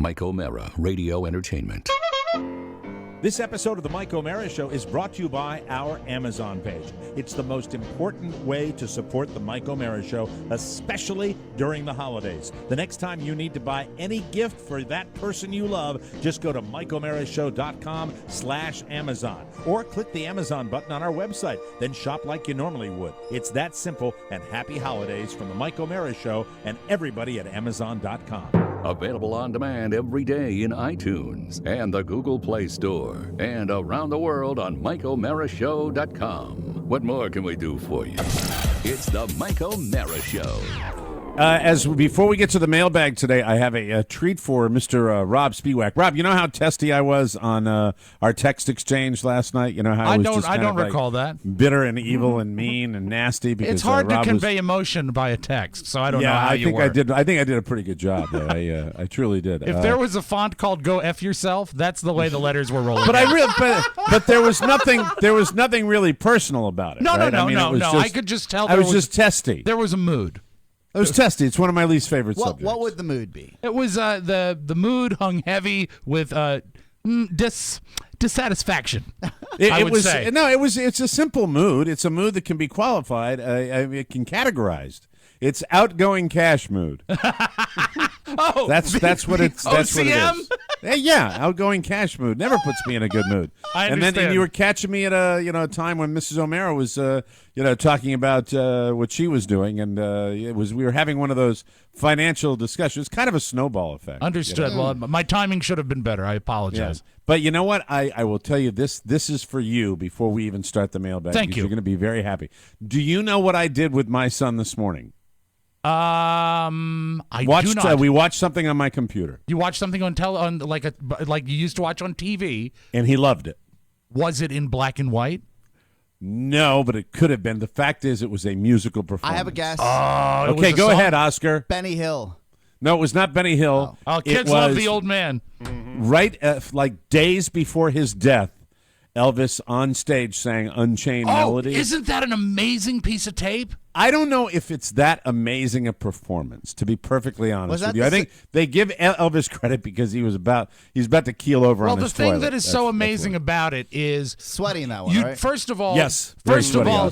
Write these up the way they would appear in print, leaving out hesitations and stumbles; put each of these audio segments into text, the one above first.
Mike O'Mara, Radio Entertainment. This episode of the Mike O'Mara Show is brought to you by our Amazon page. It's the most important way to support the Mike O'Mara Show, especially during the holidays. The next time you need to buy any gift for that person you love, just go to MikeO'MaraShow.com/Amazon or click the Amazon button on our website. Then shop like you normally would. It's that simple, and happy holidays from the Mike O'Mara Show and everybody at Amazon.com. Available on demand every day in iTunes and the Google Play Store and around the world on MikeO'MaraShow.com. What more can we do for you? It's the Mike O'Mara Show. Before we get to the mailbag today, I have a treat for Mr. Rob Spiewak. Rob, you know how testy I was on our text exchange last night? You know how I don't recall that. Bitter and evil and mean and nasty. Because it's hard to Rob convey emotion by a text, so I don't know how I think I did a pretty good job there. I truly did. If there was a font called "Go F Yourself," that's the way the letters were rolling. But there was nothing. There was nothing really personal about it. No. I could just tell. I was just testy. There was a mood. It was testy. It's one of my least favorite subjects. What would the mood be? It was the mood hung heavy with dissatisfaction. It's a simple mood. It's a mood that can be qualified. It can categorized. It's outgoing cash mood. That's what it's. That's what it is. Yeah, outgoing cash mood never puts me in a good mood. I understand. And then you were catching me at a time when Mrs. O'Mara was talking about what she was doing, and we were having one of those financial discussions, kind of a snowball effect. Understood. You know? Well, my timing should have been better. I apologize. Yeah. But you know what? I will tell you this. This is for you before we even start the mailbag. Thank you. You're going to be very happy. Do you know what I did with my son this morning? I do not. We watched something on my computer. You watched something on like you used to watch on TV, and he loved it. Was it in black and white? No, but it could have been. The fact is, it was a musical performance. I have a guess. Oh, okay, go ahead, Oscar. Benny Hill. No, it was not Benny Hill. Oh, kids love the old man. Right, like days before his death, Elvis on stage sang Unchained Melody. Isn't that an amazing piece of tape? I don't know if it's that amazing a performance, to be perfectly honest with you. I think they give Elvis credit because he's about to keel over on his toilet. Well, the thing that is so amazing about it is sweaty in that one, right? First of all, yes. First of all,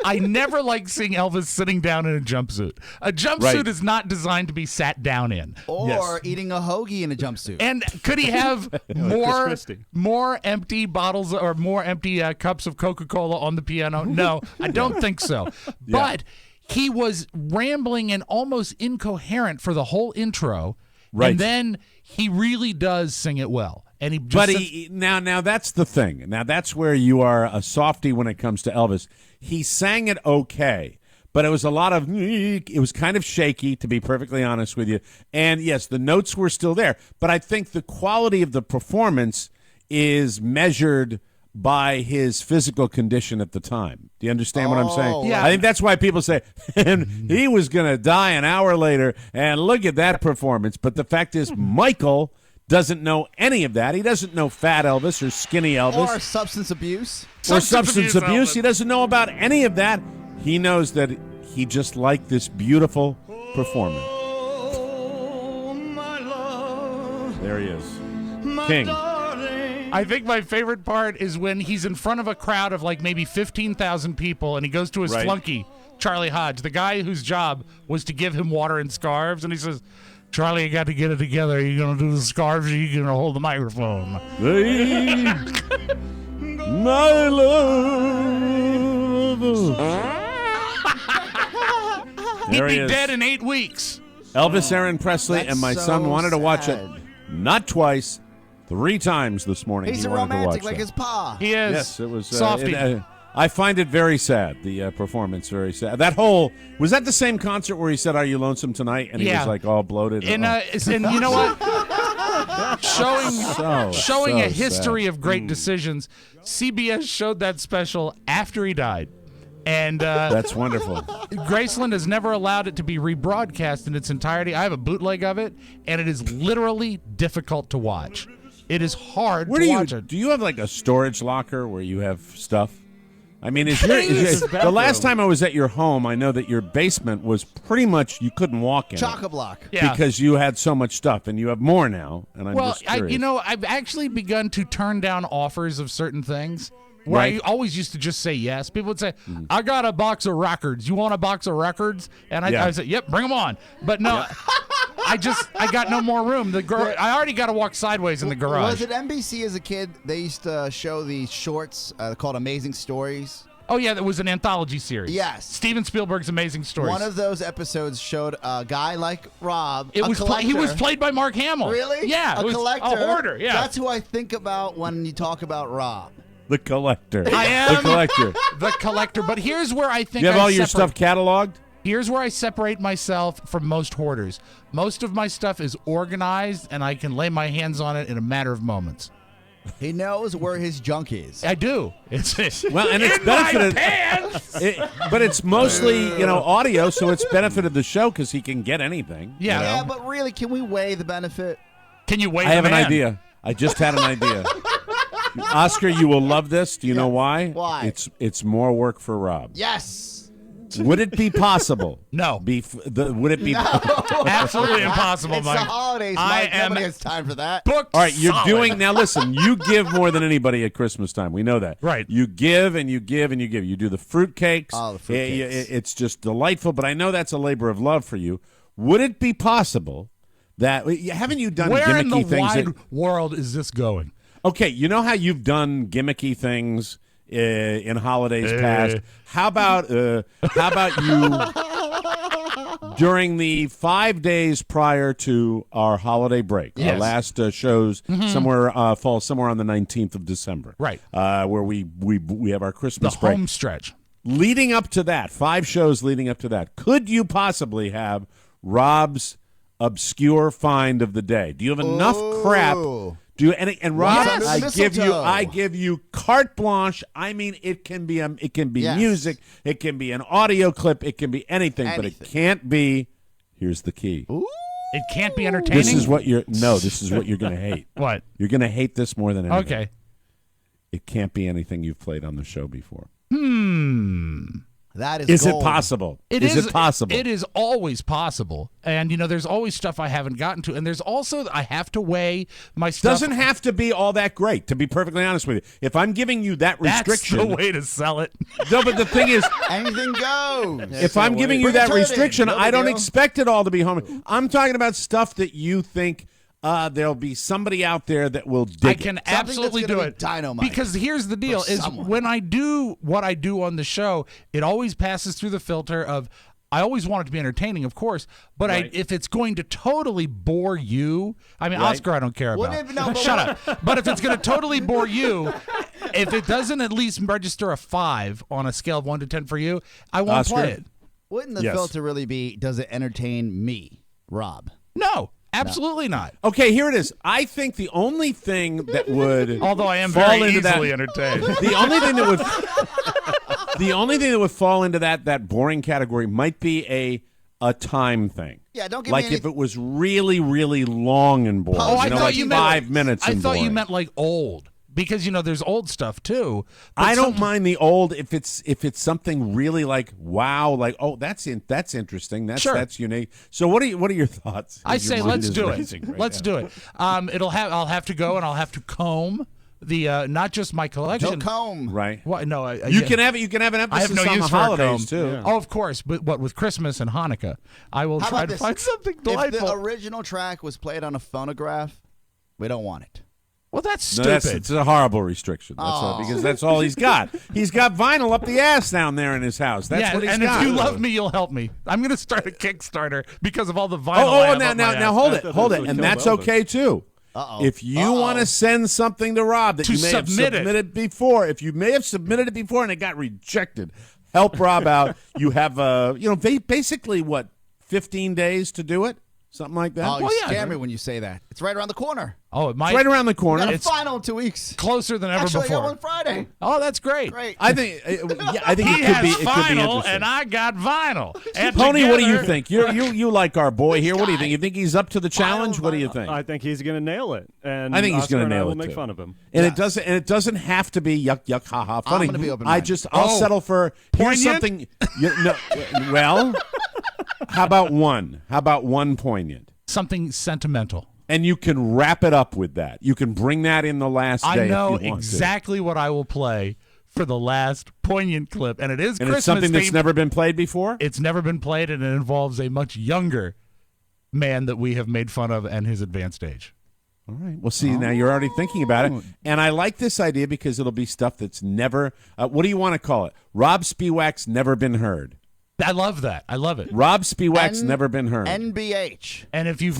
I never like seeing Elvis sitting down in a jumpsuit. A jumpsuit is not designed to be sat down in. Or eating a hoagie in a jumpsuit. And could he have more empty bottles or more empty cups of Coca-Cola on the piano? No, I don't think so. But he was rambling and almost incoherent for the whole intro. Right. And then he really does sing it well. And now that's the thing. Now that's where you are a softie when it comes to Elvis. He sang it okay, but it was it was kind of shaky, to be perfectly honest with you. And yes, the notes were still there, but I think the quality of the performance is measured by his physical condition at the time. Do you understand what I'm saying? Yeah. I think that's why people say, and he was going to die an hour later, and look at that performance. But the fact is, Michael doesn't know any of that. He doesn't know fat Elvis or skinny Elvis. Or substance abuse. Substance abuse. He doesn't know about any of that. He knows that he just liked this beautiful performance. Oh, my love, there he is. my King. darling. I think my favorite part is when he's in front of a crowd of like maybe 15,000 people and he goes to his flunky, Charlie Hodge, the guy whose job was to give him water and scarves, and he says, Charlie, you got to get it together. You're going to do the scarves or you're going to hold the microphone. Hey, my love. He'd be dead in 8 weeks. Elvis Aaron Presley and my son wanted to watch it not twice, 3 times this morning. He's he a wanted romantic to watch like his pa. He is. Yes, it was softy. I find it very sad, the performance, very sad. Was that the same concert where he said, "Are you lonesome tonight?" And he was like all bloated. And you know what? Showing a history of great decisions, CBS showed that special after he died. And that's wonderful. Graceland has never allowed it to be rebroadcast in its entirety. I have a bootleg of it, and it is literally difficult to watch. It is hard to watch it. Do you have like a storage locker where you have stuff? I mean, Jeez. the last time I was at your home, I know that your basement was pretty much, you couldn't walk in Chock-a-block. Yeah. because you had so much stuff, and you have more now. And I'm Well, just curious. I've actually begun to turn down offers of certain things. Where Right. I always used to just say yes. People would say, I got a box of records. You want a box of records? And Yeah. I said, yep, bring them on. But no, I got no more room. I already got to walk sideways in the garage. Was it NBC as a kid? They used to show these shorts called Amazing Stories. Oh, yeah, that was an anthology series. Yes. Steven Spielberg's Amazing Stories. One of those episodes showed a guy like Rob, He a was collector. played by Mark Hamill. Really? Yeah. A it was collector. A hoarder, yeah. That's who I think about when you talk about Rob. the collector. I am the collector. the collector. But here's where I think You have I all your separate- stuff cataloged? Here's where I separate myself from most hoarders. Most of my stuff is organized, and I can lay my hands on it in a matter of moments. He knows where his junk is. I do. It's Well, and it's in my benefited. pants. But it's mostly, audio, so it's benefited the show because he can get anything. Yeah. you know? Yeah, but really, can we weigh the benefit? Can you wait? I have an idea. I just had an idea. Oscar, you will love this. Do you know why? Why? It's more work for Rob. Yes. Would it be possible? No. Would it be? Absolutely impossible, It's Mike. the holidays, I Mike. am Nobody has time for that. booked. All right, you're solid. doing now. Listen, you give more than anybody at Christmas time. We know that. Right. You give and you give and you give. You do the fruit cakes. Oh, the fruit cakes. It's just delightful. But I know that's a labor of love for you. Would it be possible that haven't you done Where in the gimmicky things? wide world is this going? Okay, you know how you've done gimmicky things in holidays past. How about you during the 5 days prior to our holiday break? Our Yes. last shows fall somewhere on the 19th of December, Right. Where we have our The Christmas break. home stretch. Leading up to that, 5 shows leading up to that, could you possibly have Rob's obscure find of the day? Do you have enough crap? Do you, and Rob, Yes. I give you carte blanche. I mean, it can be Yes. music, it can be an audio clip, it can be anything, but it can't be. Here's the key. It can't be entertaining. This is what you're going to hate. What? You're going to hate this more than anything. Okay. It can't be anything you've played on the show before. That is Is gold. it possible? It is it possible? It is always possible. And, there's always stuff I haven't gotten to. And there's also, I have to weigh my stuff. Doesn't have to be all that great, to be perfectly honest with you. If I'm giving you that restriction. That's the way to sell it. No, but the thing is, Anything goes. if I'm giving you Bring a that turd in. restriction, No I big don't deal. expect it all to be home. I'm talking about stuff that you think there'll be somebody out there that will dig I it. can Something absolutely that's do gonna it. be dynamite Because here's the deal: for is someone. when I do what I do on the show, it always passes through the filter of. I always want it to be entertaining, of course, but if it's going to totally bore you, I mean, Oscar, I don't care about. Wouldn't it- no, but- Shut up. But if it's going to totally bore you, if it doesn't at least register a 5 on a scale of 1 to 10 for you, I won't Oscar? play it. Wouldn't the Yes. filter really be, does it entertain me, Rob? No, absolutely not. Okay, here it is. I think the only thing that would Although I am fall very into easily that, entertained. the only thing that would fall into that boring category might be a time thing. Yeah, don't give like me any- if it was really, really long and boring. Oh, I you know, thought like you meant- 5 minutes. I and thought you boring. meant like old. Because there's old stuff too. But I don't mind the old if it's something really like wow, like that's interesting. That's unique. So what are your thoughts? I Your say mind let's is do it. racing right Let's now. do it. I'll have to go and I'll have to comb the not just my collection. Don't comb. Right. What? No, You can have an emphasis I have no on use the for a holidays comb. too. Oh, of course, but what with Christmas and Hanukkah, I will How try about to this? find something If delightful. the original track was played on a phonograph, we don't want it. Well, that's No, stupid. it's a horrible restriction. That's all, because that's all he's got. He's got vinyl up the ass down there in his house. That's what he's and got. if you love me, you'll help me. I'm going to start a Kickstarter because of all the vinyl. I have up my now, ass. hold it, and that's okay too. Uh-oh. If you want to send something to Rob that To you may have submit it. submitted before, if you may have submitted it before and it got rejected, help Rob out. You have basically what 15 days to do it. something like that. Oh, you Well, yeah. scare me when you say that. It's right around the corner. Oh, it might It's right around the We corner. got a final in 2 weeks. closer than ever Actually, I got before. one Friday. Oh, that's great. Great. I think it could He be. has It could be final, interesting. and I got vinyl. And Pony, what do you together- think? You like our boy here. What do you think? You think he's up to the challenge? What do you think? I think he's going to nail it. And I think he's Oscar going to and I nail will it make too. fun of him. And Yes. it doesn't have to be yuck yuck ha ha funny. gonna be open-minded. I'll Oh. settle for here's Poignant? something. No, well, how about one? How about one poignant? Something sentimental. And you can wrap it up with that. You can bring that in the last day. I know if you want exactly what I will play for the last poignant clip, and it is to. And Christmas it's something that's themed. never been played before. It's never been played, and it involves a much younger man that we have made fun of and his advanced age. All right. Well, see, now you're already thinking about it. And I like this idea because it'll be stuff that's never, what do you want to call it? Rob Spiewak's Never Been Heard. I love that. I love it. Rob Spiewak's N- Never Been Heard. NBH. And if you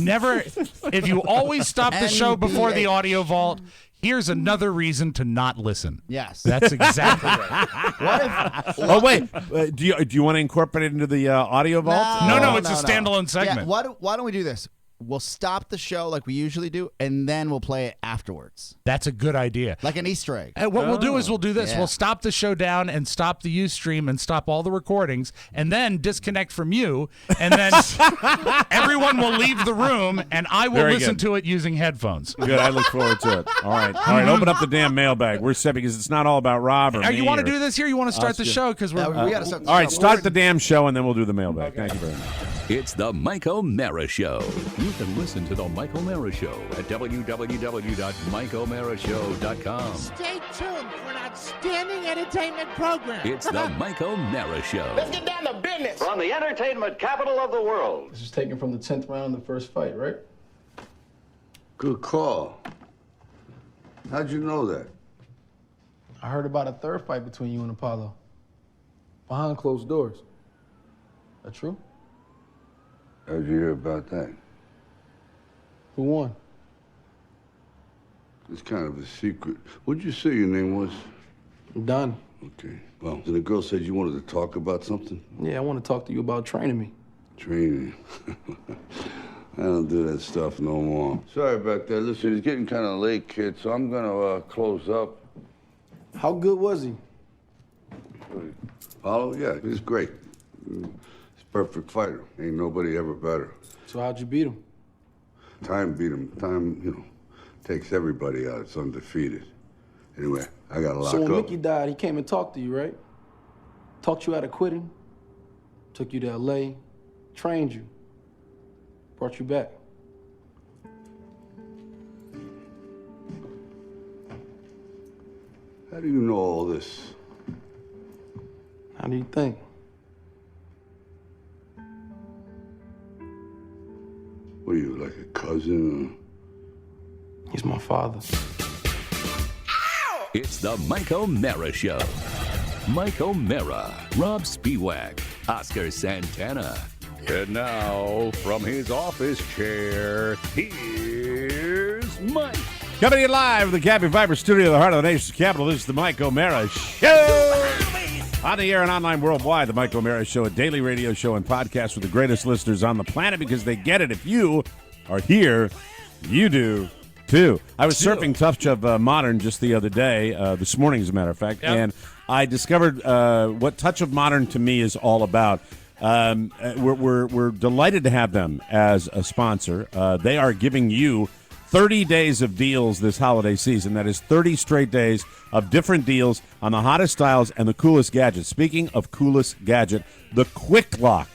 always stop the show before the audio vault, here's another reason to not listen. Yes. That's exactly right. What if? Oh, wait. Do you want to incorporate it into the audio vault? No, it's a standalone segment. Yeah, why don't we do this? We'll stop the show like we usually do, and then we'll play it afterwards, That's a good idea. like an Easter egg. And what we'll do is we'll do this. Yeah. We'll stop the show down and stop the Ustream and stop all the recordings and then disconnect from you. And then everyone will leave the room and I will Very listen good. to it using headphones. Good. I look forward to it. All right. Open up the damn mailbag. We're set because it's not all about Rob or me. You want to or- do this here? You want to start the show? Because we're. we got to start. All right. Start the damn show and then we'll do the mailbag. Thank you very much. It's the Mike O'Mara Show. You can listen to the Mike O'Mara Show at www.mikeomarashow.com. Stay tuned for an outstanding entertainment program. It's the Mike O'Mara Show. Get down to business. From the entertainment capital of the world. This was taken from the 10th round of the first fight, right? Good call. How'd you know that? I heard about a third fight between you and Apollo. Behind closed doors. That true? How'd you hear about that? Who won? It's kind of a secret. What'd you say your name was? Done. Okay. Well, and the girl said you wanted to talk about something? Yeah, I want to talk to you about training me. Training. I don't do that stuff no more. Sorry about that. Listen, it's getting kind of late, kid, so I'm gonna close up. How good was he? Apollo? Yeah, he's great. He's a perfect fighter. Ain't nobody ever better. So how'd you beat him? Time beat him. Time, takes everybody out. It's undefeated. Anyway, I gotta lock So when up. Mickey died, he came and talked to you, right? Talked you out of quitting, took you to L.A., trained you, brought you back. How do you know all this? How do you think? What are you, like a cousin? He's my father. It's the Mike O'Mara Show. Mike O'Mara, Rob Spiewak, Oscar Santana. And now, from his office chair, here's Mike. Coming in live from the Cabby Viper studio, the heart of the nation's capital. This is the Mike O'Mara Show. On the air and online worldwide, the Mike O'Mara Show, a daily radio show and podcast with the greatest listeners on the planet because they get it. If you are here, you do too. I was surfing Touch of Modern just the other day, this morning as a matter of fact, and I discovered what Touch of Modern to me is all about. We're delighted to have them as a sponsor. They are giving you 30 days of deals this holiday season. That is 30 straight days of different deals on the hottest styles and the coolest gadgets. Speaking of coolest gadget, the Quick Lock.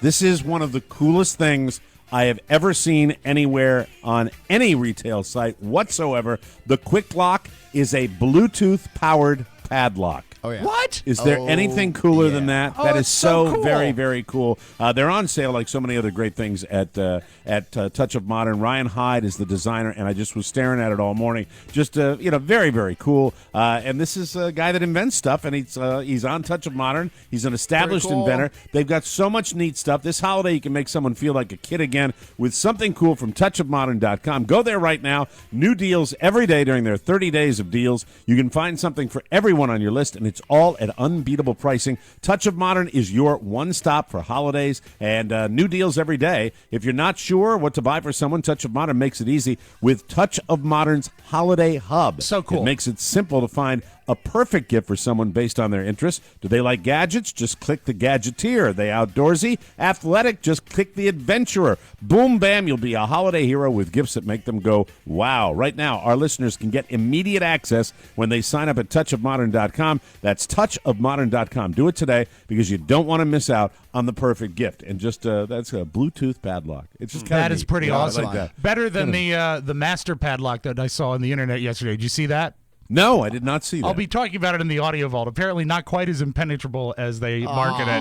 This is one of the coolest things I have ever seen anywhere on any retail site whatsoever. The Quick Lock is a Bluetooth-powered padlock. Oh, yeah. What? Is there anything cooler than that? That is that's so cool. very, very cool. They're on sale like so many other great things at Touch of Modern. Ryan Hyde is the designer, and I just was staring at it all morning. Just very, very cool. And this is a guy that invents stuff, and he's on Touch of Modern. He's an established Very cool. inventor. They've got so much neat stuff. This holiday, you can make someone feel like a kid again with something cool from touchofmodern.com. Go there right now. New deals every day during their 30 days of deals. You can find something for everyone on your list, and it's all at unbeatable pricing. Touch of Modern is your one-stop for holidays and new deals every day. If you're not sure what to buy for someone, Touch of Modern makes it easy with Touch of Modern's Holiday Hub. So cool. It makes it simple to find a perfect gift for someone based on their interests. Do they like gadgets? Just click the Gadgeteer. Are they outdoorsy? Athletic? Just click the Adventurer. Boom, bam, you'll be a holiday hero with gifts that make them go, wow. Right now, our listeners can get immediate access when they sign up at touchofmodern.com. That's touchofmodern.com. Do it today because you don't want to miss out on the perfect gift. And just that's a Bluetooth padlock. It's just kind of That is pretty awesome. Like that. Better than the master padlock that I saw on the internet yesterday. Did you see that? No, I did not see that. I'll be talking about it in the audio vault. Apparently not quite as impenetrable as they market it.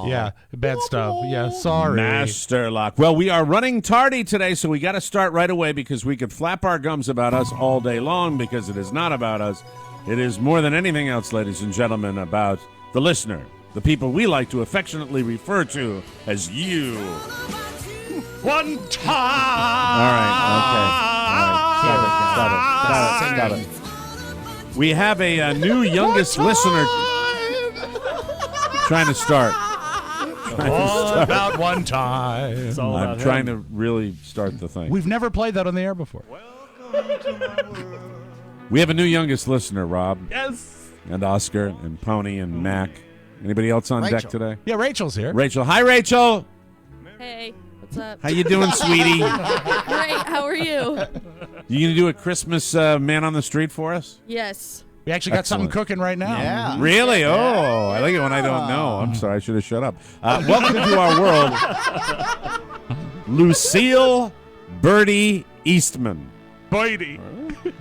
Yeah, bad stuff. Yeah, sorry. Master lock. Well, we are running tardy today, so we got to start right away because we could flap our gums about us all day long because it is not about us. It is more than anything else, ladies and gentlemen, about the listener, the people we like to affectionately refer to as you. One time. All right, okay. Stop it. We have a new youngest listener trying to start. About one time. I'm trying to really start the thing. We've never played that on the air before. We have a new youngest listener, Rob. Yes. And Oscar and Pony and Mac. Anybody else on deck today? Yeah, Rachel's here. Rachel. Hi, Rachel. Hey, what's up? How you doing, sweetie? Great. How are you? You gonna do a Christmas man on the street for us? Yes. We actually got something cooking right now. Yeah. Really? Oh, I like it when I don't know. I'm sorry, I should have shut up. Welcome to our world, Lucille Birdie Eastman. Birdie.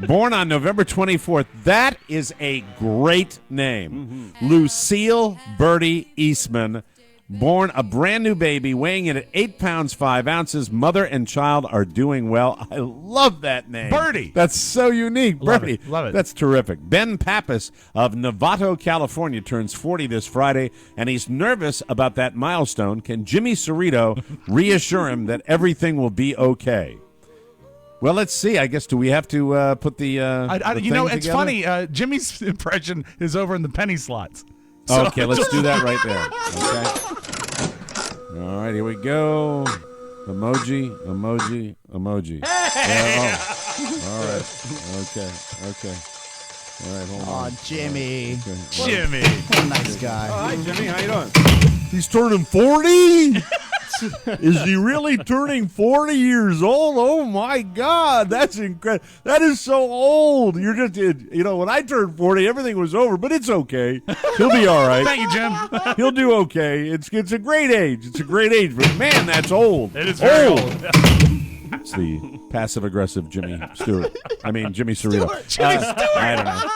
Born on November 24th. That is a great name. Lucille Birdie Eastman. Born a brand new baby, weighing in at 8 pounds 5 ounces. Mother and child are doing well. I love that name. Birdie. That's so unique. Birdie. Love it. That's terrific. Ben Pappas of Novato, California turns 40 this Friday, and he's nervous about that milestone. Can Jimmy Cerrito reassure him that everything will be okay? Well, let's see. I guess, do we have to put the you know, it's together? funny. Jimmy's impression is over in the penny slots. So Okay, let's do that right there. Okay. All right, here we go. Emoji. Yeah, all right. Okay. All right, hold on. Oh, Jimmy. Okay. Jimmy. What a nice guy. Hi, Jimmy. How you doing? He's turning 40? Is he really turning 40 years old? Oh, my God. That's incredible. That is so old. You're just, when I turned 40, everything was over, but it's okay. He'll be all right. Thank you, Jim. He'll do okay. It's a great age. It's a great age, but man, that's old. It is very old. It's the passive-aggressive Jimmy Stewart. I mean, Jimmy Cerrito. Jimmy Stewart. I don't know.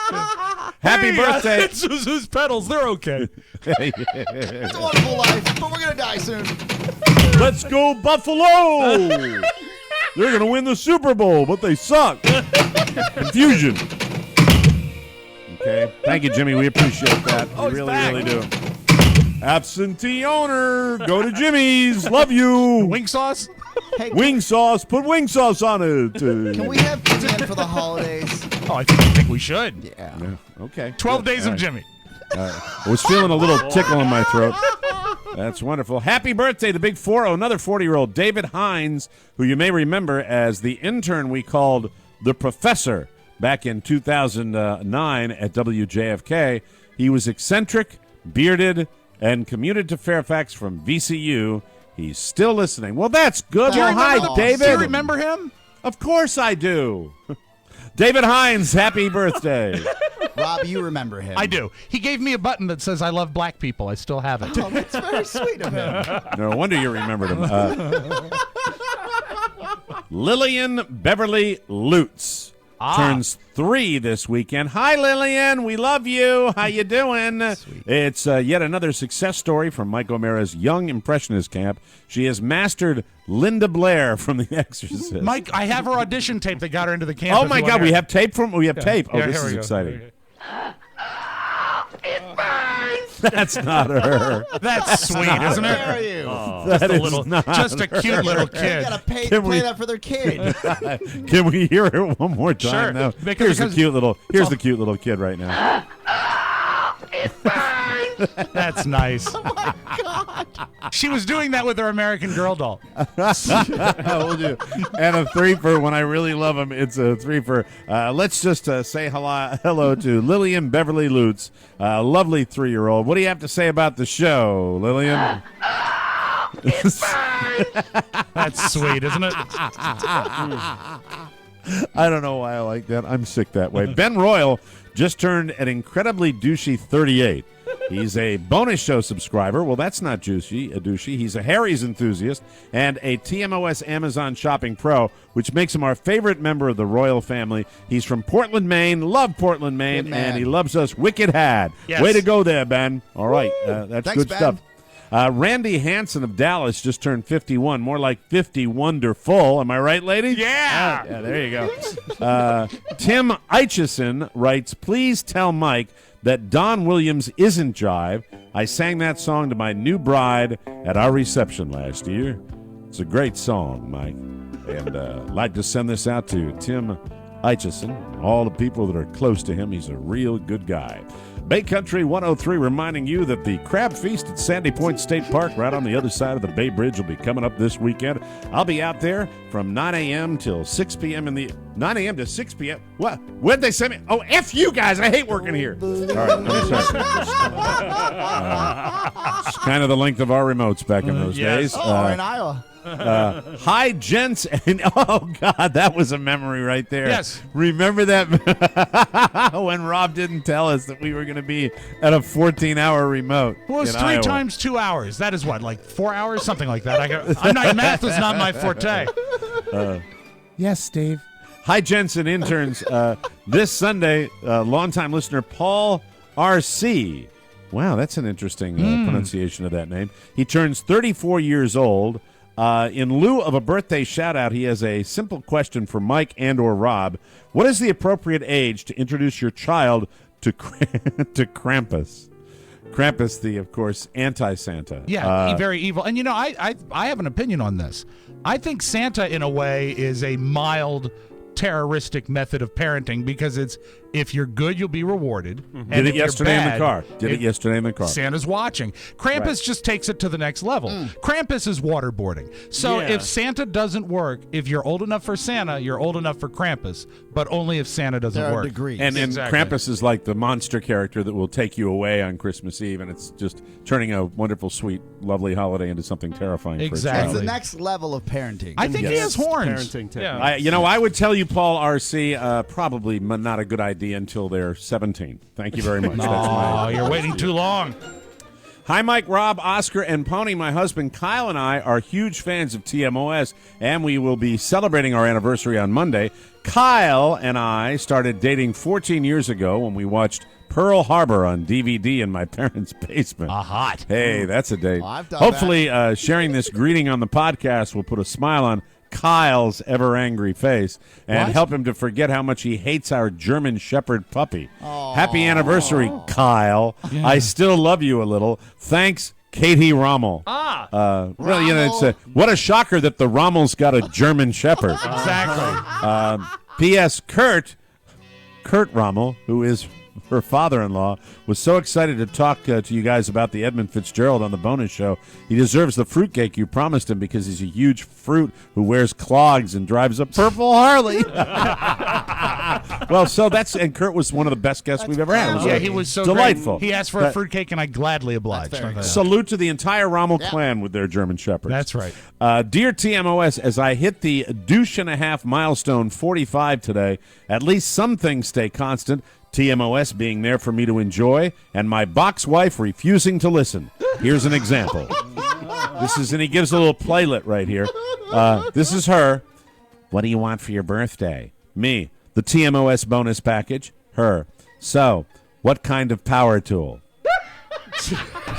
Happy birthday. It's Zuzu's pedals. They're okay. It's a wonderful life, but we're going to die soon. Let's go, Buffalo! They're going to win the Super Bowl, but they suck. Confusion. Okay. Thank you, Jimmy. We appreciate that. We really do. Absentee owner. Go to Jimmy's. Love you. Wing sauce? Hey, Wing sauce. Put wing sauce on it. can we have Jimmy in for the holidays? Oh, I think we should. Yeah. Okay. 12 Good. days All of right. Jimmy. I was feeling a little tickle in my throat. That's wonderful. Happy birthday, the big 4-0, another 40-year-old, David Hines, who you may remember as the intern we called the Professor back in 2009 at WJFK. He was eccentric, bearded, and commuted to Fairfax from VCU. He's still listening. Well, that's good. Well, hi, David. Do you remember him? Of course I do. David Hines, happy birthday. Rob, you remember him. I do. He gave me a button that says I love black people. I still have it. Oh, that's very sweet of him. No wonder you remembered him. Lillian Beverly Lutz turns 3 this weekend. Hi, Lillian. We love you. How you doing? Sweet. It's yet another success story from Mike O'Mara's Young Impressionist Camp. She has mastered Linda Blair from The Exorcist. Mike, I have her audition tape that got her into the camp. Oh, my God. We have tape from... We have tape. Oh, Yeah, this here is we go. exciting. That's not her. That's sweet, isn't How dare it? you? That is little, not just a her. cute little They kid. got to play we- that for their kid. Can we hear it one more time Sure. now? Because- Here's the cute little kid right now. That's nice. Oh, my God. She was doing that with her American Girl doll. Will do. And a 3 for when I really love him. It's a 3 for. Let's just say hello to Lillian Beverly Lutz, lovely 3-year-old. What do you have to say about the show, Lillian? That's sweet, isn't it? I don't know why I like that. I'm sick that way. Ben Royal just turned an incredibly douchey 38. He's a bonus show subscriber. Well, that's not douchey. He's a Harry's enthusiast and a TMOS Amazon Shopping Pro, which makes him our favorite member of the royal family. He's from Portland, Maine. Love Portland, Maine, and he loves us wicked had. Yes. Way to go there, Ben. All right, that's Thanks, good Ben. stuff. Randy Hansen of Dallas just turned 51, more like 50 wonderful. Am I right, ladies? Yeah. Yeah, there you go. Tim Eichison writes, please tell Mike that Don Williams isn't jive. I sang that song to my new bride at our reception last year. It's a great song, Mike. And I'd like to send this out to Tim Eichison, all the people that are close to him. He's a real good guy. Bay Country 103 reminding you that the Crab Feast at Sandy Point State Park right on the other side of the Bay Bridge will be coming up this weekend. I'll be out there from 9 a.m. till 6 p.m. 9 a.m. to 6 p.m. What? Where'd they send me? Oh, F you guys. I hate working here. All right. I'm sorry. It's kind of the length of our remotes back in those days. Oh, we're in Iowa. Hi, gents. And oh, God, that was a memory right there. Yes. Remember that when Rob didn't tell us that we were going to be at a 14-hour remote? Well, it's in 3 Iowa. times 2 hours. That is what, like 4 hours? Something like that. Math is not my forte. Yes, Steve. Hi, gents and interns. This Sunday, longtime listener Paul R.C. Wow, that's an interesting pronunciation of that name. He turns 34 years old. In lieu of a birthday shout-out, he has a simple question for Mike and or Rob. What is the appropriate age to introduce your child to Krampus? Krampus, of course, anti-Santa. Yeah, very evil. And, I have an opinion on this. I think Santa, in a way, is a mild terroristic method of parenting because it's if you're good, you'll be rewarded. And Did it if you're yesterday in the bad, car. Did it yesterday in the car. Santa's watching. Krampus just takes it to the next level. Krampus is waterboarding. So if Santa doesn't work, if you're old enough for Santa, you're old enough for Krampus, but only if Santa doesn't There are work. degrees. And Exactly. Krampus is like the monster character that will take you away on Christmas Eve, and it's just turning a wonderful, sweet, lovely holiday into something terrifying. Exactly. It's the next level of parenting. I think he has horns. Parenting technique. Yeah. I would tell you, Paul R.C., probably not a good idea until they're 17. Thank you very much. Oh, you're waiting too long. Hi, Mike, Rob, Oscar, and Pony. My husband Kyle and I are huge fans of TMOS, and we will be celebrating our anniversary on Monday. Kyle and I started dating 14 years ago when we watched Pearl Harbor on DVD in my parents' basement. Hot. Hey, that's a date. Well, I've done Hopefully, sharing this greeting on the podcast will put a smile on Kyle's ever-angry face and help him to forget how much he hates our German Shepherd puppy. Aww. Happy anniversary, Kyle. Yeah. I still love you a little. Thanks, Katie Rommel. Well, it's what a shocker that the Rommel's got a German Shepherd. Exactly. P.S. Kurt Rommel, who is her father-in-law, was so excited to talk to you guys about the Edmund Fitzgerald on the bonus show. He deserves the fruitcake you promised him because he's a huge fruit who wears clogs and drives a purple Harley. Well, and Kurt was one of the best guests we've ever had. Yeah, he was so delightful. Great. He asked for a fruitcake, and I gladly obliged. Salute to the entire Rommel clan with their German Shepherds. That's right. Dear TMOS, as I hit the douche and a half milestone 45 today, at least some things stay constant. TMOS being there for me to enjoy, and my box wife refusing to listen. Here's an example. And he gives a little playlet right here. This is her. What do you want for your birthday? Me. The TMOS bonus package. Her. So, what kind of power tool?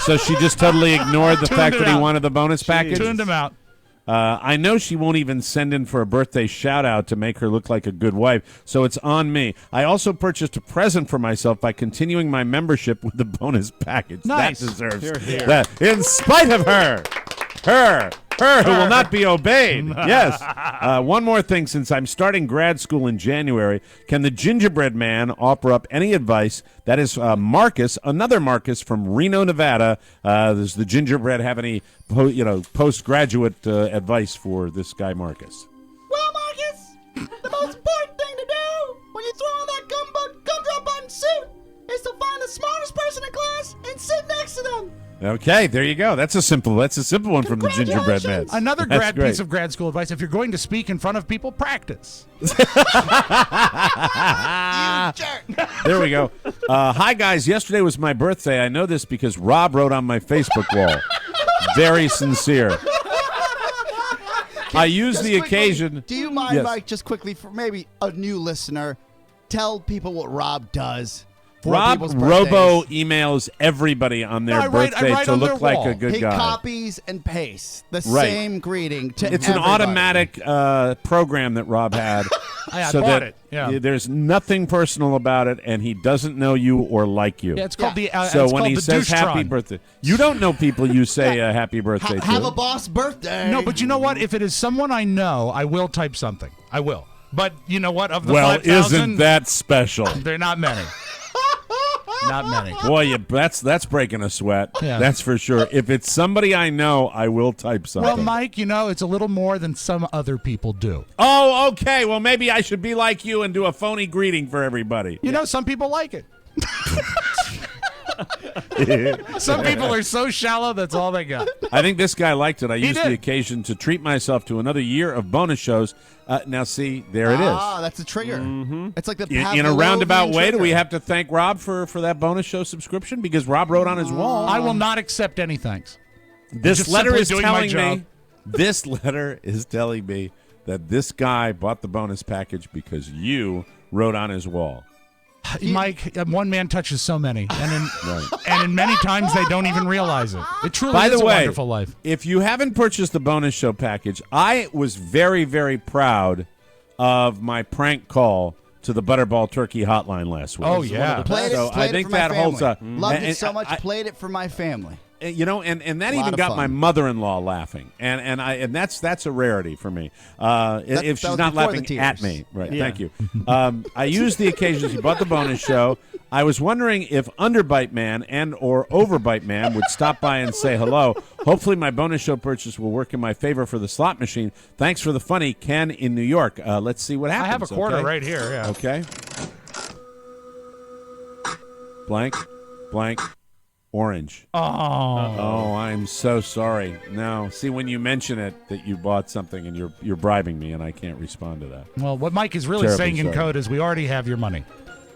So she just totally ignored the fact that he wanted the bonus package? Tuned him out. I know she won't even send in for a birthday shout-out to make her look like a good wife, so it's on me. I also purchased a present for myself by continuing my membership with the bonus package. Nice. That deserves Hear, hear. that. In spite of her. her who will not be obeyed. Yes. One more thing. Since I'm starting grad school in January, can the gingerbread man offer up any advice? That is Marcus, another Marcus from Reno, Nevada. Does the gingerbread have any postgraduate advice for this guy, Marcus? Well, Marcus, the most important thing to do when you throw on that gumdrop button suit is to find the smartest person in class and sit next to them. Okay, there you go. That's a simple one from the gingerbread man. Another piece of grad school advice: if you're going to speak in front of people, practice. You jerk. There we go. Hi, guys. Yesterday was my birthday. I know this because Rob wrote on my Facebook wall. Very sincere. I use the occasion. Do you mind, Yes. Mike, just quickly, for maybe a new listener, tell people what Rob does for Rob people's birthdays? robo emails everybody on their I write birthday to on look their like wall. a good He guy. copies and pastes the Right. same greeting to It's an everybody. automatic program that Rob had. I so bought that it. Yeah. there's nothing personal about it, and he doesn't know you or like you. Yeah, it's called the. So it's when called he the says happy douche-tron. birthday, you don't know people you say happy birthday to. Have a boss birthday. No, but you know what? If it is someone I know, I will type something. I will. But you know what? Of the Well, 5,000, isn't that special? they're not many. Not many. Boy, that's breaking a sweat. Yeah. That's for sure. If it's somebody I know, I will type something. Well, Mike, it's a little more than some other people do. Oh, okay. Well, maybe I should be like you and do a phony greeting for everybody. You know, some people like it. Some people are so shallow, that's all they got. I think this guy liked it. I used did. the occasion to treat myself to another year of bonus shows. Now, see, there it is. Ah, that's a trigger. Mm-hmm. It's like the In a roundabout Pavlovian way, do trigger. we have to thank Rob for that bonus show subscription? Because Rob wrote on his wall. I will not accept any thanks. This just letter simply is doing my telling job. me. This letter is telling me that this guy bought the bonus package because you wrote on his wall. Mike, one man touches so many, and in many times they don't even realize it. It truly By is the a way, wonderful life. if you haven't purchased the bonus show package, I was very, very proud of my prank call to the Butterball Turkey hotline last week. Oh, yeah. Played it, So played I it think for my that holds family. up. Loved And it so much. I- Played it for my family. And that Lot even of got fun. my mother-in-law laughing, and that's a rarity for me. If that she's was not before laughing the at tears. me, right? Yeah. Thank you. I used the occasions. He bought the bonus show. I was wondering if Underbite Man and or Overbite Man would stop by and say hello. Hopefully, my bonus show purchase will work in my favor for the slot machine. Thanks for the funny, Ken in New York. Let's see what happens. I have a quarter okay? right here. Yeah. Okay. Blank, blank, orange. Oh. Oh, I'm so sorry. No, see, when you mention it that you bought something and you're bribing me, and I can't respond to that. Well, what Mike is really Terribly saying in sorry. code is we already have your money.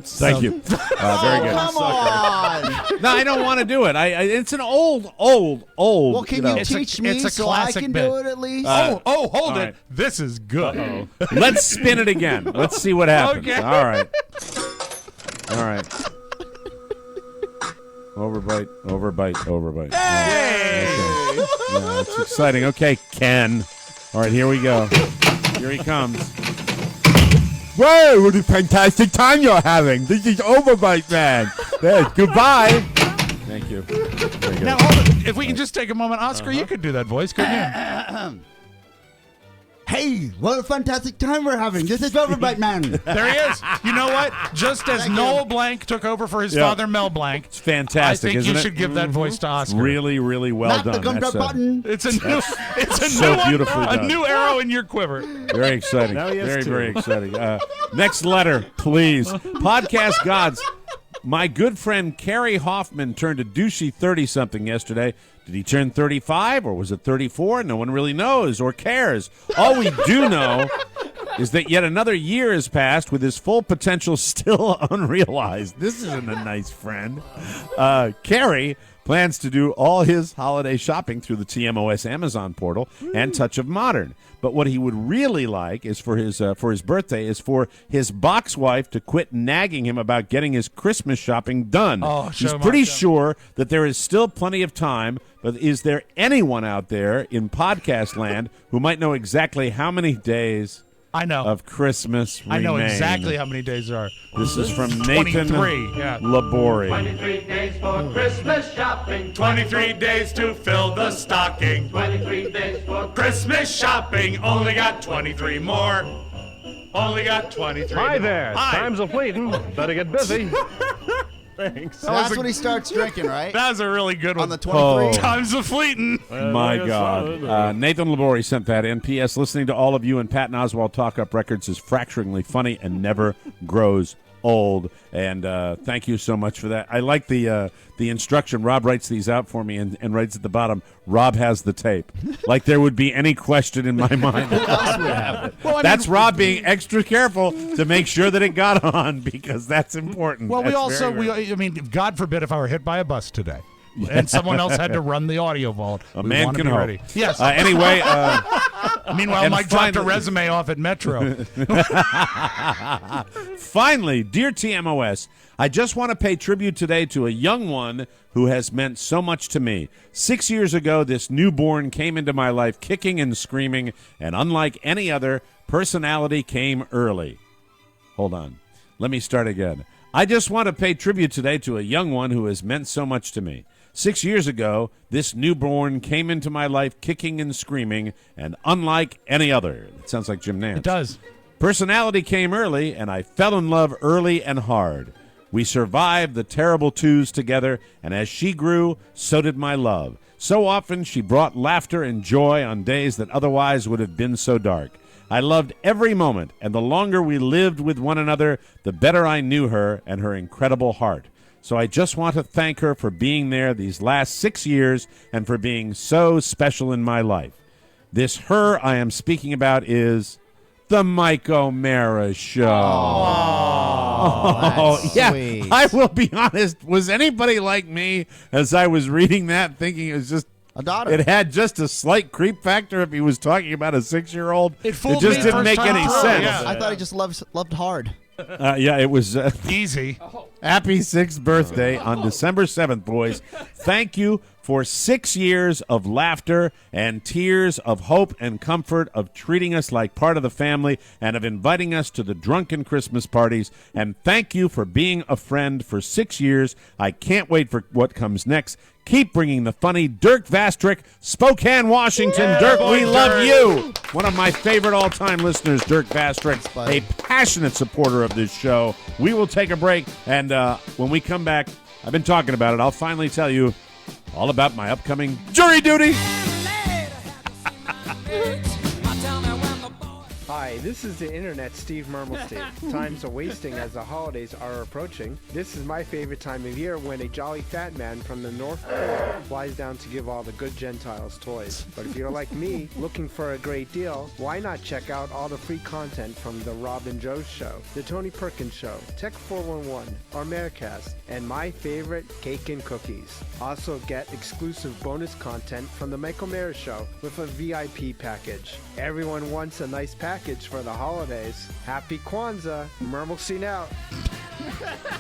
Thank you. Very good. Come on. No, I don't want to do it. it's an old. Well, can you It's a- teach me it's a so I classic can bit. do it at least? Hold all it. right. This is good. Let's spin it again. Let's see what happens. Okay. All right. Overbite. Hey! Okay. Yeah, it's exciting. Okay, Ken. All right, here we go. Here he comes. Whoa, what a fantastic time you're having. This is Overbite Man. Goodbye. Thank you. Very good. Now, hold it. If we can just take a moment, Oscar, you could do that voice, couldn't you? Hey, what a fantastic time we're having. This is Overbite Man. There he is. You know what? Just as Thank Noel you. Blank took over for his Yeah. father, Mel Blank, It's fantastic, I think isn't you it? should give that voice to Oscar. Really, really well Not done. the gumdrop That's, button. It's a new, so one, beautifully a done. new arrow in your quiver. Very exciting. Now he has Very, two. very exciting. Next letter, please. Podcast gods. My good friend Carrie Hoffman turned a douchey 30-something yesterday. Did he turn 35 or was it 34? No one really knows or cares. All we do know is that yet another year has passed with his full potential still unrealized. This isn't a nice friend. Carrie plans to do all his holiday shopping through the TMOS Amazon portal and Touch of Modern. But what he would really like is for his birthday is for his box wife to quit nagging him about getting his Christmas shopping done. Oh, He's show pretty Mark, sure that there is still plenty of time, but is there anyone out there in podcast land who might know exactly how many days I know. of Christmas I know remain. exactly how many days there are. This is from Nathan 23, yeah. Labori. 23 days for Christmas shopping. 23 days to fill the stocking. 23 days for Christmas shopping. Only got 23 more. Only got 23 Hi more. there. Hi. Time's a fleeting. Better get busy. Thanks. So that's when he starts drinking, right? That was a really good one. On the 23. Oh. Times a fleeting. My God. Nathan Labori sent that in. P.S. Listening to all of you and Pat and Oswald talk up records is fracturingly funny and never grows old. And thank you so much for that. I like the instruction. Rob writes these out for me and writes at the bottom, Rob has the tape. Like there would be any question in my mind. Well, That's Rob being extra careful to make sure that it got on because that's important. Well, we That's also, very, very- I mean, God forbid if I were hit by a bus today. And someone else had to run the audio vault. A We man wanna can be hope. ready. Yes. Anyway, Meanwhile, and Mike dropped a finally- resume off at Metro. finally, dear TMOS, I just want to pay tribute today to a young one who has meant so much to me. 6 years ago, this newborn came into my life kicking and screaming, and unlike any other, personality came early. Hold on. Let me start again. I just want to pay tribute today to a young one who has meant so much to me. 6 years ago, this newborn came into my life kicking and screaming, and unlike any other. It sounds like Jim Nance. It does. Personality came early, and I fell in love early and hard. We survived the terrible twos together, and as she grew, so did my love. So often she brought laughter and joy on days that otherwise would have been so dark. I loved every moment, and the longer we lived with one another, the better I knew her and her incredible heart. So I just want to thank her for being there these last 6 years and for being so special in my life. This her I am speaking about is the Mike O'Mara Show. Oh, yeah. sweet. I will be honest. Was anybody like me as I was reading that thinking it was just A daughter. it had just a slight creep factor if he was talking about a 6-year-old? It fooled just me didn't first make time any through, sense. yeah. I thought he just loved hard. Yeah, it was Easy. happy 6th birthday on December 7th, boys. Thank you for 6 years of laughter and tears of hope and comfort, of treating us like part of the family and of inviting us to the drunken Christmas parties. And thank you for being a friend for 6 years. I can't wait for what comes next. Keep bringing the funny. Dirk Vastrick, Spokane, Washington. Dirk, we love you. One of my favorite all-time listeners, Dirk Vastrick, a passionate supporter of this show. We will take a break, and when we come back, I've been talking about it. I'll finally tell you all about my upcoming jury duty. Hi, this is the Internet Steve Mermelstein. Time's a-wasting as the holidays are approaching. This is my favorite time of year when a jolly fat man from the North Pole flies down to give all the good Gentiles toys. But if you're like me, looking for a great deal, why not check out all the free content from The Rob and Joe Show, The Tony Perkins Show, Tech 411, our Marecast, and my favorite, Cake and Cookies. Also get exclusive bonus content from The Michael Mara Show with a VIP package. Everyone wants a nice package for the holidays. Happy Kwanzaa. Mermelstein out.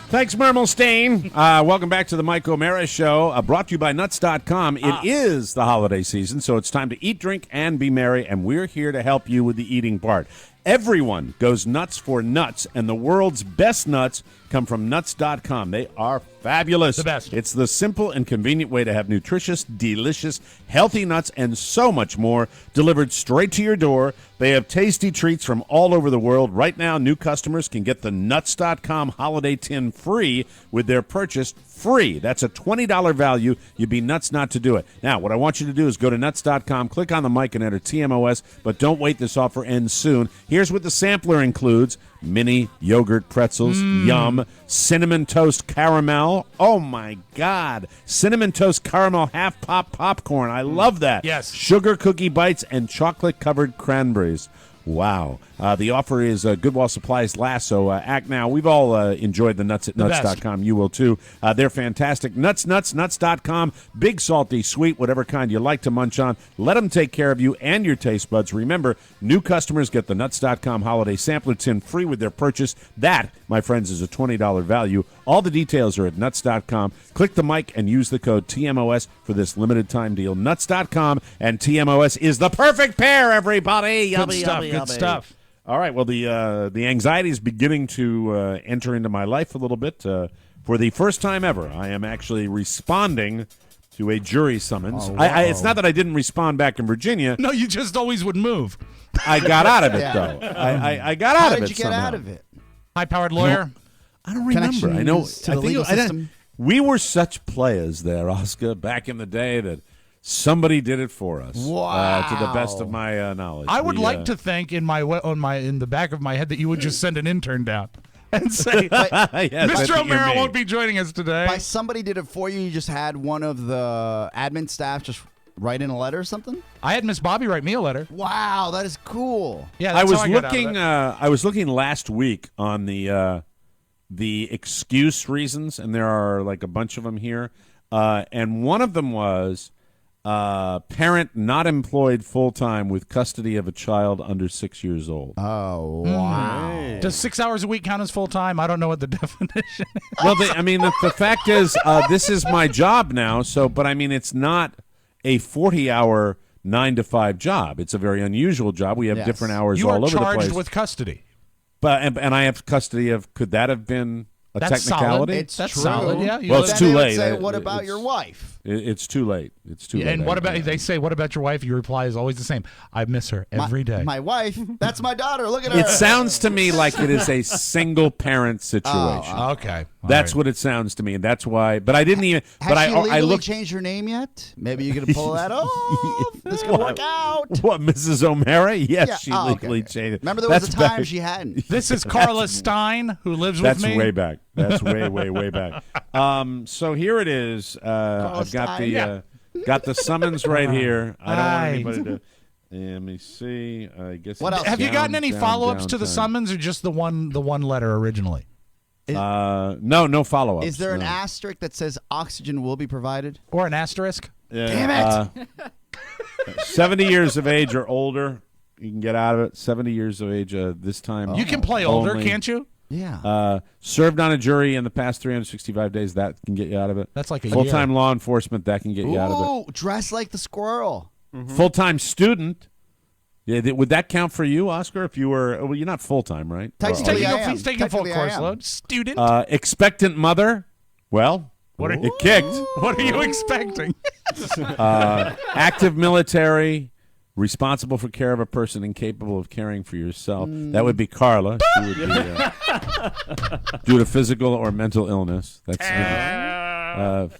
Thanks, Mermelstein. Welcome back to the Mike O'Mara Show, brought to you by Nuts.com. It is the holiday season, so it's time to eat, drink, and be merry, and we're here to help you with the eating part. Everyone goes nuts for nuts, and the world's best nuts come from Nuts.com. They are fabulous. The best. It's the simple and convenient way to have nutritious, delicious, healthy nuts and so much more delivered straight to your door. They have tasty treats from all over the world. Right now, new customers can get the Nuts.com holiday tin free with their purchase free. That's a $20 value. You'd be nuts not to do it. Now, what I want you to do is go to Nuts.com, click on the mic, and enter TMOS, but don't wait. This offer ends soon. Here's what the sampler includes. Mini yogurt pretzels, yum. Cinnamon toast caramel. Oh, my God. Cinnamon toast caramel half-pop popcorn. I love that. Yes. Sugar cookie bites and chocolate-covered cranberries. Wow. The offer is good while supplies last, so act now. We've all enjoyed the nuts at Nuts.com. You will, too. They're fantastic. Nuts.com. Big, salty, sweet, whatever kind you like to munch on. Let them take care of you and your taste buds. Remember, new customers get the Nuts.com holiday sampler tin free with their purchase. That, my friends, is a $20 value. All the details are at Nuts.com. Click the mic and use the code TMOS for this limited time deal. Nuts.com and TMOS is the perfect pair, everybody. Good stuff. Good stuff. All right. Well, the anxiety is beginning to enter into my life a little bit. For the first time ever, I am actually responding to a jury summons. It's not that I didn't respond back in Virginia. No, you just always would move. I got out of it, though. I got out of it. How did you get somehow. out of it? High-powered lawyer. I don't remember. I know. To the legal system? We were such players there, Oscar, back in the day that somebody did it for us. Wow. To the best of my knowledge. I would like to think in the back of my head that you would just send an intern down and say, Mr. O'Mara won't be joining us today. By somebody did it for you. You just had one of the admin staff just write in a letter or something? I had Miss Bobby write me a letter. Wow, that is cool. Yeah, I was looking. I was looking last week on the excuse reasons, and there are like a bunch of them here. And one of them was parent not employed full time with custody of a child under 6 years old. Oh, wow! Does 6 hours a week count as full time? I don't know what the definition is. Well, the fact is, this is my job now. So, but I mean, it's not a 40-hour 9 to 5 job. It's a very unusual job. We have different hours all over the place. You are charged with custody. But and I have custody of. Could that have been a technicality? That's solid. Yeah. Well, it's too late. Say, what about your wife? It's too late. It's too late. And what about they say? What about your wife? Your reply is always the same. I miss her every day. My wife? That's my daughter. Look at her. It sounds to me like it is a single parent situation. Okay. That's what it sounds to me, and that's why. But I didn't even. Has she legally changed her name yet? Maybe you could pull that off. This could work out. What, Mrs. O'Mara? Yes, she legally changed it. Remember, there was a time she hadn't. This is Carla Stein, who lives with me. That's way back. That's way back. So here it is. I've got the summons right here. I don't want anybody to. Let me see. I guess. What else? Have you gotten any follow-ups to the summons, or just the one letter originally? No follow-ups. Is there an asterisk that says oxygen will be provided? Or an asterisk? Damn it! 70 years of age or older, you can get out of it. 70 years of age this time. You can play older, can't you? Yeah. Served on a jury in the past 365 days, that can get you out of it. That's like a full-time year. law enforcement, that can get you out of it. Ooh, dress like the squirrel. Mm-hmm. Full-time student. Yeah, would that count for you, Oscar? If you were, well, you're not full-time, right? He's taking a full course load. Student. Expectant mother. Well, it kicked. What are you expecting? Active military. Responsible for care of a person incapable of caring for yourself. That would be Carla. She would be due to physical or mental illness. That's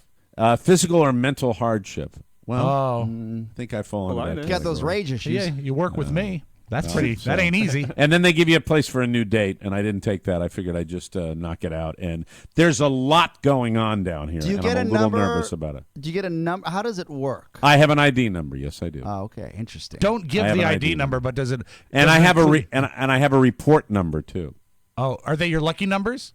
physical or mental hardship. Well, I think I fall into that. You got those rage issues. Yeah, you work with me. That's pretty. That ain't easy. And then they give you a place for a new date, and I didn't take that. I figured I'd just knock it out. And there's a lot going on down here. Do you and get I'm a little number? Nervous about it. Do you get a number? How does it work? I have an ID number. Yes, I do. Oh, okay, interesting. Don't give the ID number, but does it? And I have and I have a report number too. Oh, are they your lucky numbers?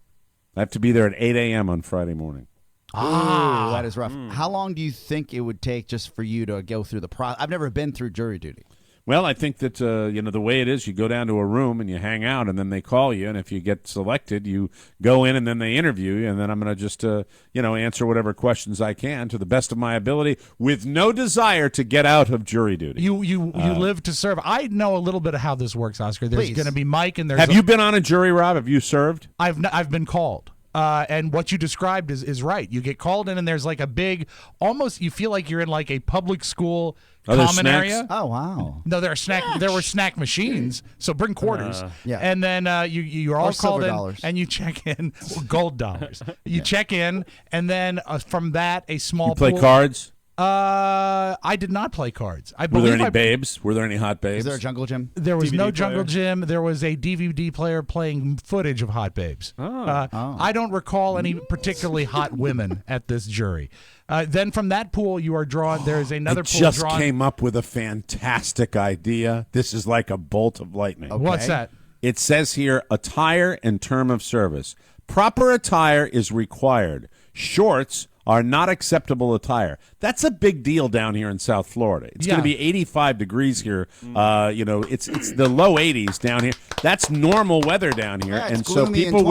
I have to be there at 8 a.m. on Friday morning. Ah, that is rough. How long do you think it would take just for you to go through the process? I've never been through jury duty. Well, I think that the way it is, you go down to a room and you hang out, and then they call you, and if you get selected, you go in and then they interview you, and then I'm going to just answer whatever questions I can to the best of my ability, with no desire to get out of jury duty. You live to serve. I know a little bit of how this works, Oscar. There's going to be Mike, and there's. Have you been on a jury, Rob? Have you served? I've been called. And what you described is right. You get called in, and there's like a big, almost you feel like you're in like a public school common area. Oh wow! No, there were snack machines. So bring quarters. Yeah. And then you're all called in, dollars. and you check in gold dollars. You check in, and then from that a small. You play pool. cards. I did not play cards. Were there any babes? Were there any hot babes? Is there a jungle gym? There was DVD no player? jungle gym. There was a DVD player playing footage of hot babes. I don't recall any particularly hot women at this jury. Then from that pool, you are drawn. There is another pool just drawn. Came up with a fantastic idea. This is like a bolt of lightning. Okay. What's that? It says here, attire and term of service. Proper attire is required. Shorts are not acceptable attire. That's a big deal down here in South Florida. It's going to be 85 degrees here. It's the low 80s down here. That's normal weather down here, Yeah, and so people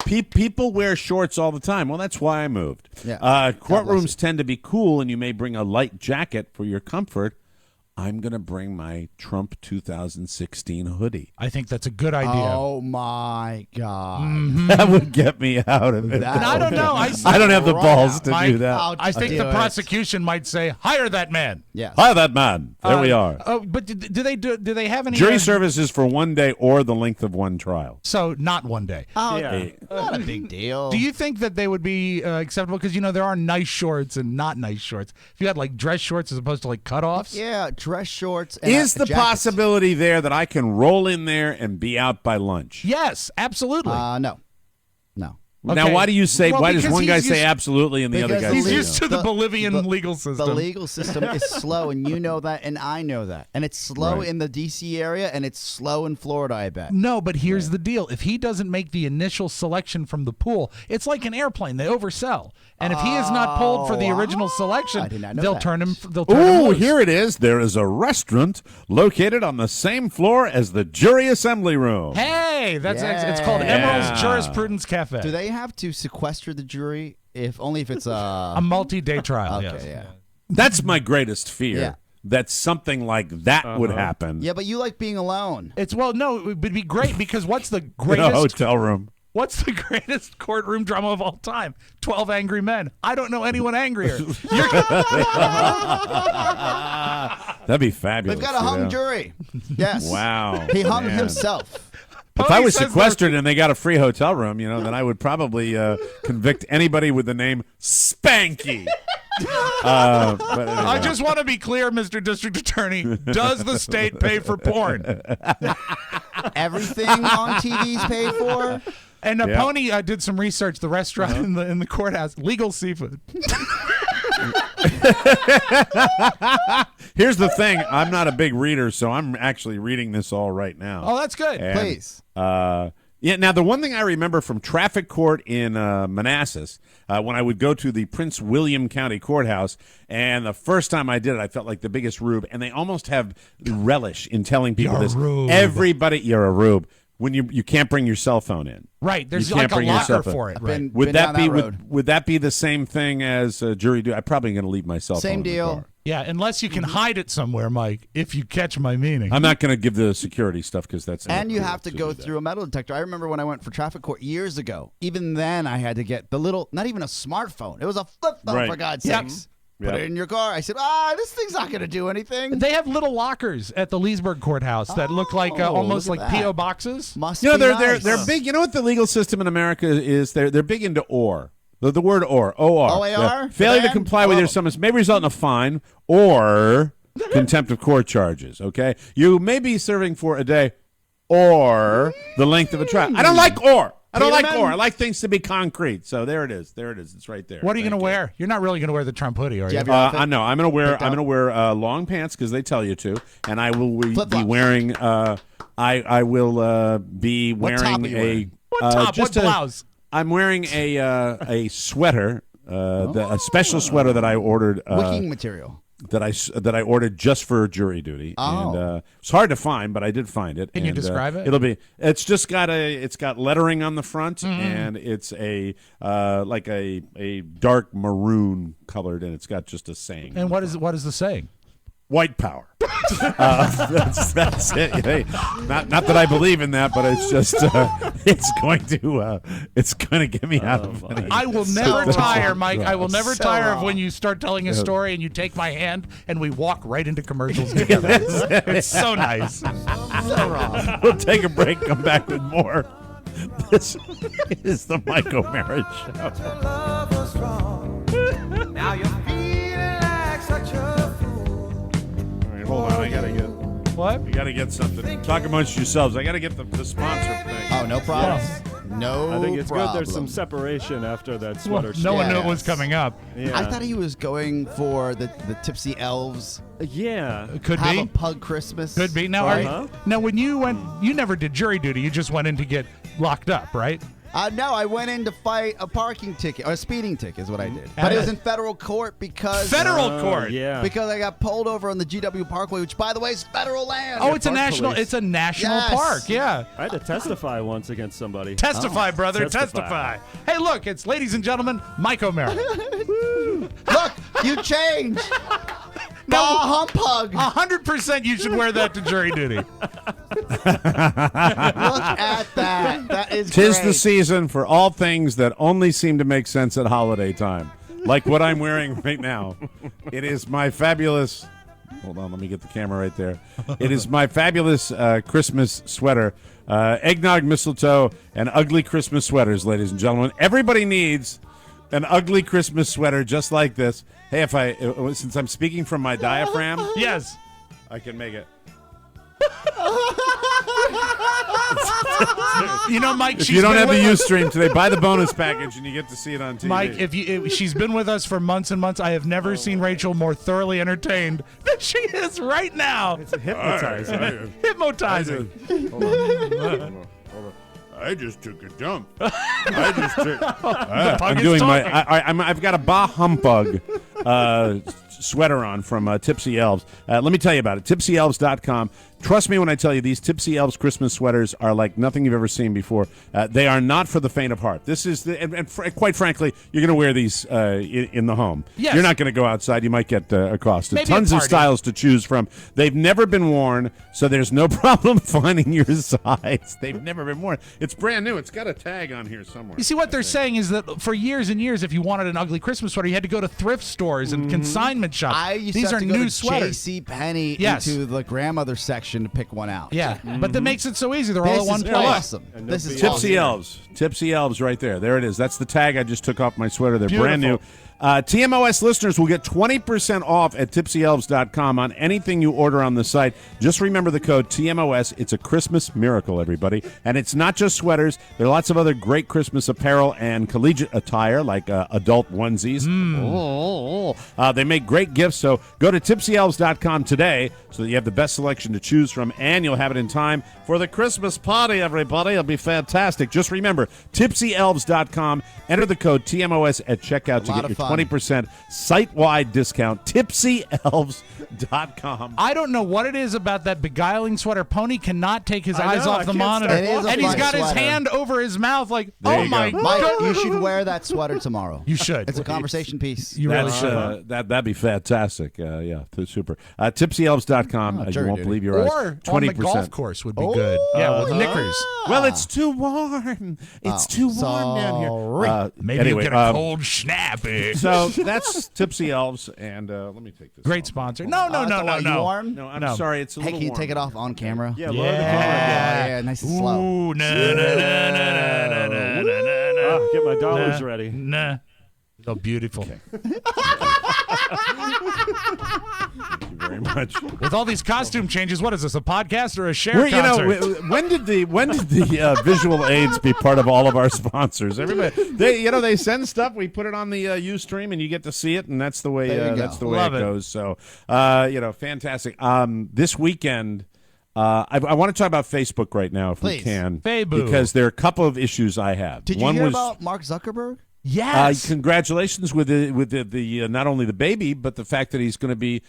people wear shorts all the time. Well, that's why I moved. Yeah. Courtrooms tend to be cool, and you may bring a light jacket for your comfort. I'm going to bring my Trump 2016 hoodie. I think that's a good idea. Oh my God. Mm-hmm. That would get me out of it. And I don't know. I don't have the balls to do that. I think the prosecution might say, hire that man. Yes. Hire that man. There we are. But do they have any jury service is for 1 day or the length of one trial? So not 1 day. Oh, Yeah. not a big deal. Do you think that they would be acceptable? Because, there are nice shorts and not nice shorts. If you had, like, dress shorts as opposed to, like, cutoffs. Yeah, dress shorts. And Is a the jacket. possibility there that I can roll in there and be out by lunch? Yes, absolutely. No. Now, Okay. why do you say? Well, why does because one guy he's say used- absolutely and the other guy He's says used no? to the Bolivian legal system. The legal system is slow, and you know that, and I know that. And it's slow Right. in the D.C. area, and it's slow in Florida, I bet. No, but here's the deal. If he doesn't make the initial selection from the pool, it's like an airplane. They oversell. And if he is not pulled for the original selection, I did not know they'll that. turn him loose. Here it is. There is a restaurant located on the same floor as the jury assembly room. Hey, it's called Emerald's Jurisprudence Cafe. Do they have to sequester the jury only if it's a multi-day trial? Okay, yes. yeah. That's my greatest fear. Yeah. That something like that would happen. Yeah, but you like being alone. It would be great because what's the In greatest a hotel room. What's the greatest courtroom drama of all time? 12 Angry Men. I don't know anyone angrier. That'd be fabulous. We've got a hung jury. Yes. Wow. He hung man. himself. If I was sequestered and they got a free hotel room, then I would probably convict anybody with the name Spanky. But anyway. I just want to be clear, Mr. District Attorney. Does the state pay for porn? Everything on TV is paid for. And Pony did some research. The restaurant in the courthouse, legal seafood. Here's the thing. I'm not a big reader, so I'm actually reading this all right now. Oh, that's good. And, Please. Now, the one thing I remember from traffic court in Manassas, when I would go to the Prince William County Courthouse, and the first time I did it, I felt like the biggest rube, and they almost have relish in telling people You're this. a rube. Everybody, you're a rube. When you can't bring your cell phone in. Right. There's You can't like a bring your cell locker phone. for it. Right. Would that be road. would that be the same thing as jury duty? I'm probably going to leave my cell phone Same in the deal. car. Yeah, unless you can hide it somewhere, Mike, if you catch my meaning. I'm not going to give the security stuff because that's not And you cool have to go do that. through a metal detector. I remember when I went for traffic court years ago. Even then, I had to get the little, not even a smartphone. It was a flip phone, Right. for God's Yep. sakes. Put it in your car. I said, this thing's not going to do anything. They have little lockers at the Leesburg courthouse that look like almost look like at that. P.O. boxes. Must You know, be they're nice. they're big. You know what the legal system in America is? They're big into or. The word or. O-R. OAR? Yeah. Failure to Ban? comply with your Oh. summons may result in a fine or contempt of court charges, okay? You may be serving for a day or the length of a trial. I don't like or. I don't like or. I like things to be concrete. So there it is. There it is. It's right there. What are you going to wear? You're not really going to wear the Trump hoodie, are Do you? you have your outfit? I know. I'm gonna Picked out? wear long pants because they tell you to, and I will be Flip-flops. wearing. I will be What top wearing are you a wearing? What top? just What blouse? I'm wearing a sweater, a special sweater that I ordered. Wicking material. That I ordered just for jury duty, and it's hard to find, but I did find it. Can you and, describe it? It's just got lettering on the front, and it's like a dark maroon colored, and it's got just a saying. And what is the saying? White power. That's it. Hey, not that I believe in that, but it's just it's going to get me out of it. I will never tire, Mike. I will never So tire of wrong. when you start telling a story and you take my hand and we walk right into commercials together. It's so nice. So wrong. We'll take a break. Come back with more. This is the Mike O'Mara Show. Now you're feeling like such a fool. All right, hold on. I gotta get. What? You gotta get something. Talk amongst yourselves. I gotta get the sponsor thing. Oh, no problem. No I think it's problem. good there's some separation after that sweater. No one knew it was Yes. coming up. Yeah. I thought he was going for the Tipsy Elves. Yeah. Could Have be. a pug Christmas. Could be. Now, Uh-huh. now, when you went, you never did jury duty. You just went in to get locked up, right? No, I went in to fight a parking ticket, or a speeding ticket is what I did. But it was in federal court because Federal court. Yeah. because I got pulled over on the GW Parkway, which, by the way, is federal land. Oh, it's a Park national. police. It's a national Yes. park. Yeah. I had to testify once against somebody. Testify, brother. testify. Testify. Hey, look, it's ladies and gentlemen, Mike O'Mara. Look, you changed. hump hug. 100% you should wear that to jury duty. Look at that. That is Tis great. the season for all things that only seem to make sense at holiday time. Like what I'm wearing right now. It is my fabulous... Hold on, let me get the camera right there. It is my fabulous Christmas sweater. Eggnog, mistletoe, and ugly Christmas sweaters, ladies and gentlemen. Everybody needs an ugly Christmas sweater just like this. Hey, since I'm speaking from my diaphragm, yes, I can make it. You know, Mike, if you don't have the Ustream today, buy the bonus package and you get to see it on TV. Mike, she's been with us for months and months. I have never seen Rachel more thoroughly entertained than she is right now. It's hypnotizing. Hypnotizing. Hold on. I just took a dump. I'm doing I've got a Bah Humbug sweater on from Tipsy Elves. Let me tell you about it. TipsyElves.com. Trust me when I tell you these Tipsy Elves Christmas sweaters are like nothing you've ever seen before. They are not for the faint of heart. This is, quite frankly, you're going to wear these in the home. Yes. You're not going to go outside. You might get accosted. Maybe Tons a of party. styles to choose from. They've never been worn, so there's no problem finding your size. They've never been worn. It's brand new. It's got a tag on here somewhere. You see, what they're saying is that for years and years, if you wanted an ugly Christmas sweater, you had to go to thrift stores and consignment shops. I used These to have are to go new to sweaters. JCPenney Yes. into the grandmother section to pick one out. Yeah, but that makes it so easy. They're all This at one is place. awesome. This is Tipsy awesome. Elves. Tipsy Elves right there. There it is. That's the tag I just took off my sweater. They're brand new. Beautiful. TMOS listeners will get 20% off at tipsyelves.com on anything you order on the site. Just remember the code TMOS. It's a Christmas miracle, everybody. And it's not just sweaters. There are lots of other great Christmas apparel and collegiate attire, like adult onesies. They make great gifts, so go to tipsyelves.com today so that you have the best selection to choose from, and you'll have it in time for the Christmas party, everybody. It'll be fantastic. Just remember, tipsyelves.com. Enter the code TMOS at checkout to get your 20% site-wide discount. Tipsyelves.com. I don't know what it is about that beguiling sweater. Pony cannot take his eyes off the monitor. It is a And he's fun got his sweater. hand over his mouth like, There oh you my go. Mike, God. you should wear that sweater tomorrow. You should. It's a conversation piece. You really That's, should. that'd be fantastic. Yeah, super. Tipsyelves.com. You jury won't duty. believe your Or eyes. on the 20%. golf course would be good. Yeah, with knickers. Well, it's too warm. It's too warm down here. Maybe anyway, you'll get a cold snappy. So that's Tipsy Elves, and let me take this. Great off. sponsor. No. Warm? No, I'm sorry. It's a Hey, little can you warm. take it off on camera? Yeah, lower the camera. Yeah, nice and slow. Ooh, nah. Get my dollars ready. Nah. So beautiful. Thank you very much. With all these costume changes, what is this, a podcast or a share We're, concert? when did the visual aids be part of all of our sponsors? Everybody, they send stuff. We put it on the Ustream, and you get to see it, and that's the way. There you go. That's the way Love it it. goes. So, fantastic. This weekend. I want to talk about Facebook right now, if we Please. can, Faboo. because there are a couple of issues I have. Did you One hear was, about Mark Zuckerberg? Yes. congratulations with the not only the baby, but the fact that he's going to be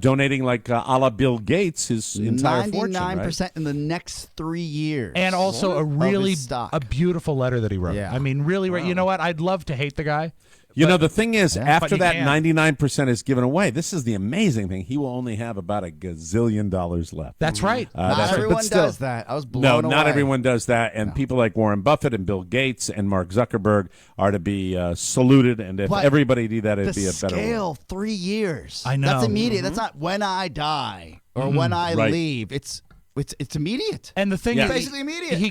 donating like a la Bill Gates his entire fortune. 99% in the next 3 years. And also a of really his stock. a beautiful letter that he wrote. Yeah. I mean, really, you know what? I'd love to hate the guy. You know, the thing is, but after you that can't. 99% is given away, this is the amazing thing. He will only have about $1 gazillion left. That's right. Not that's right. everyone But still- does that. I was blown No, away. not everyone does that. And people like Warren Buffett and Bill Gates and Mark Zuckerberg are to be saluted. And if But everybody did that, it'd the be a better world. scale, 3 years. I know. That's immediate. That's not when I die or when I Right. leave. It's immediate. And the thing Yeah. is, Basically immediate. he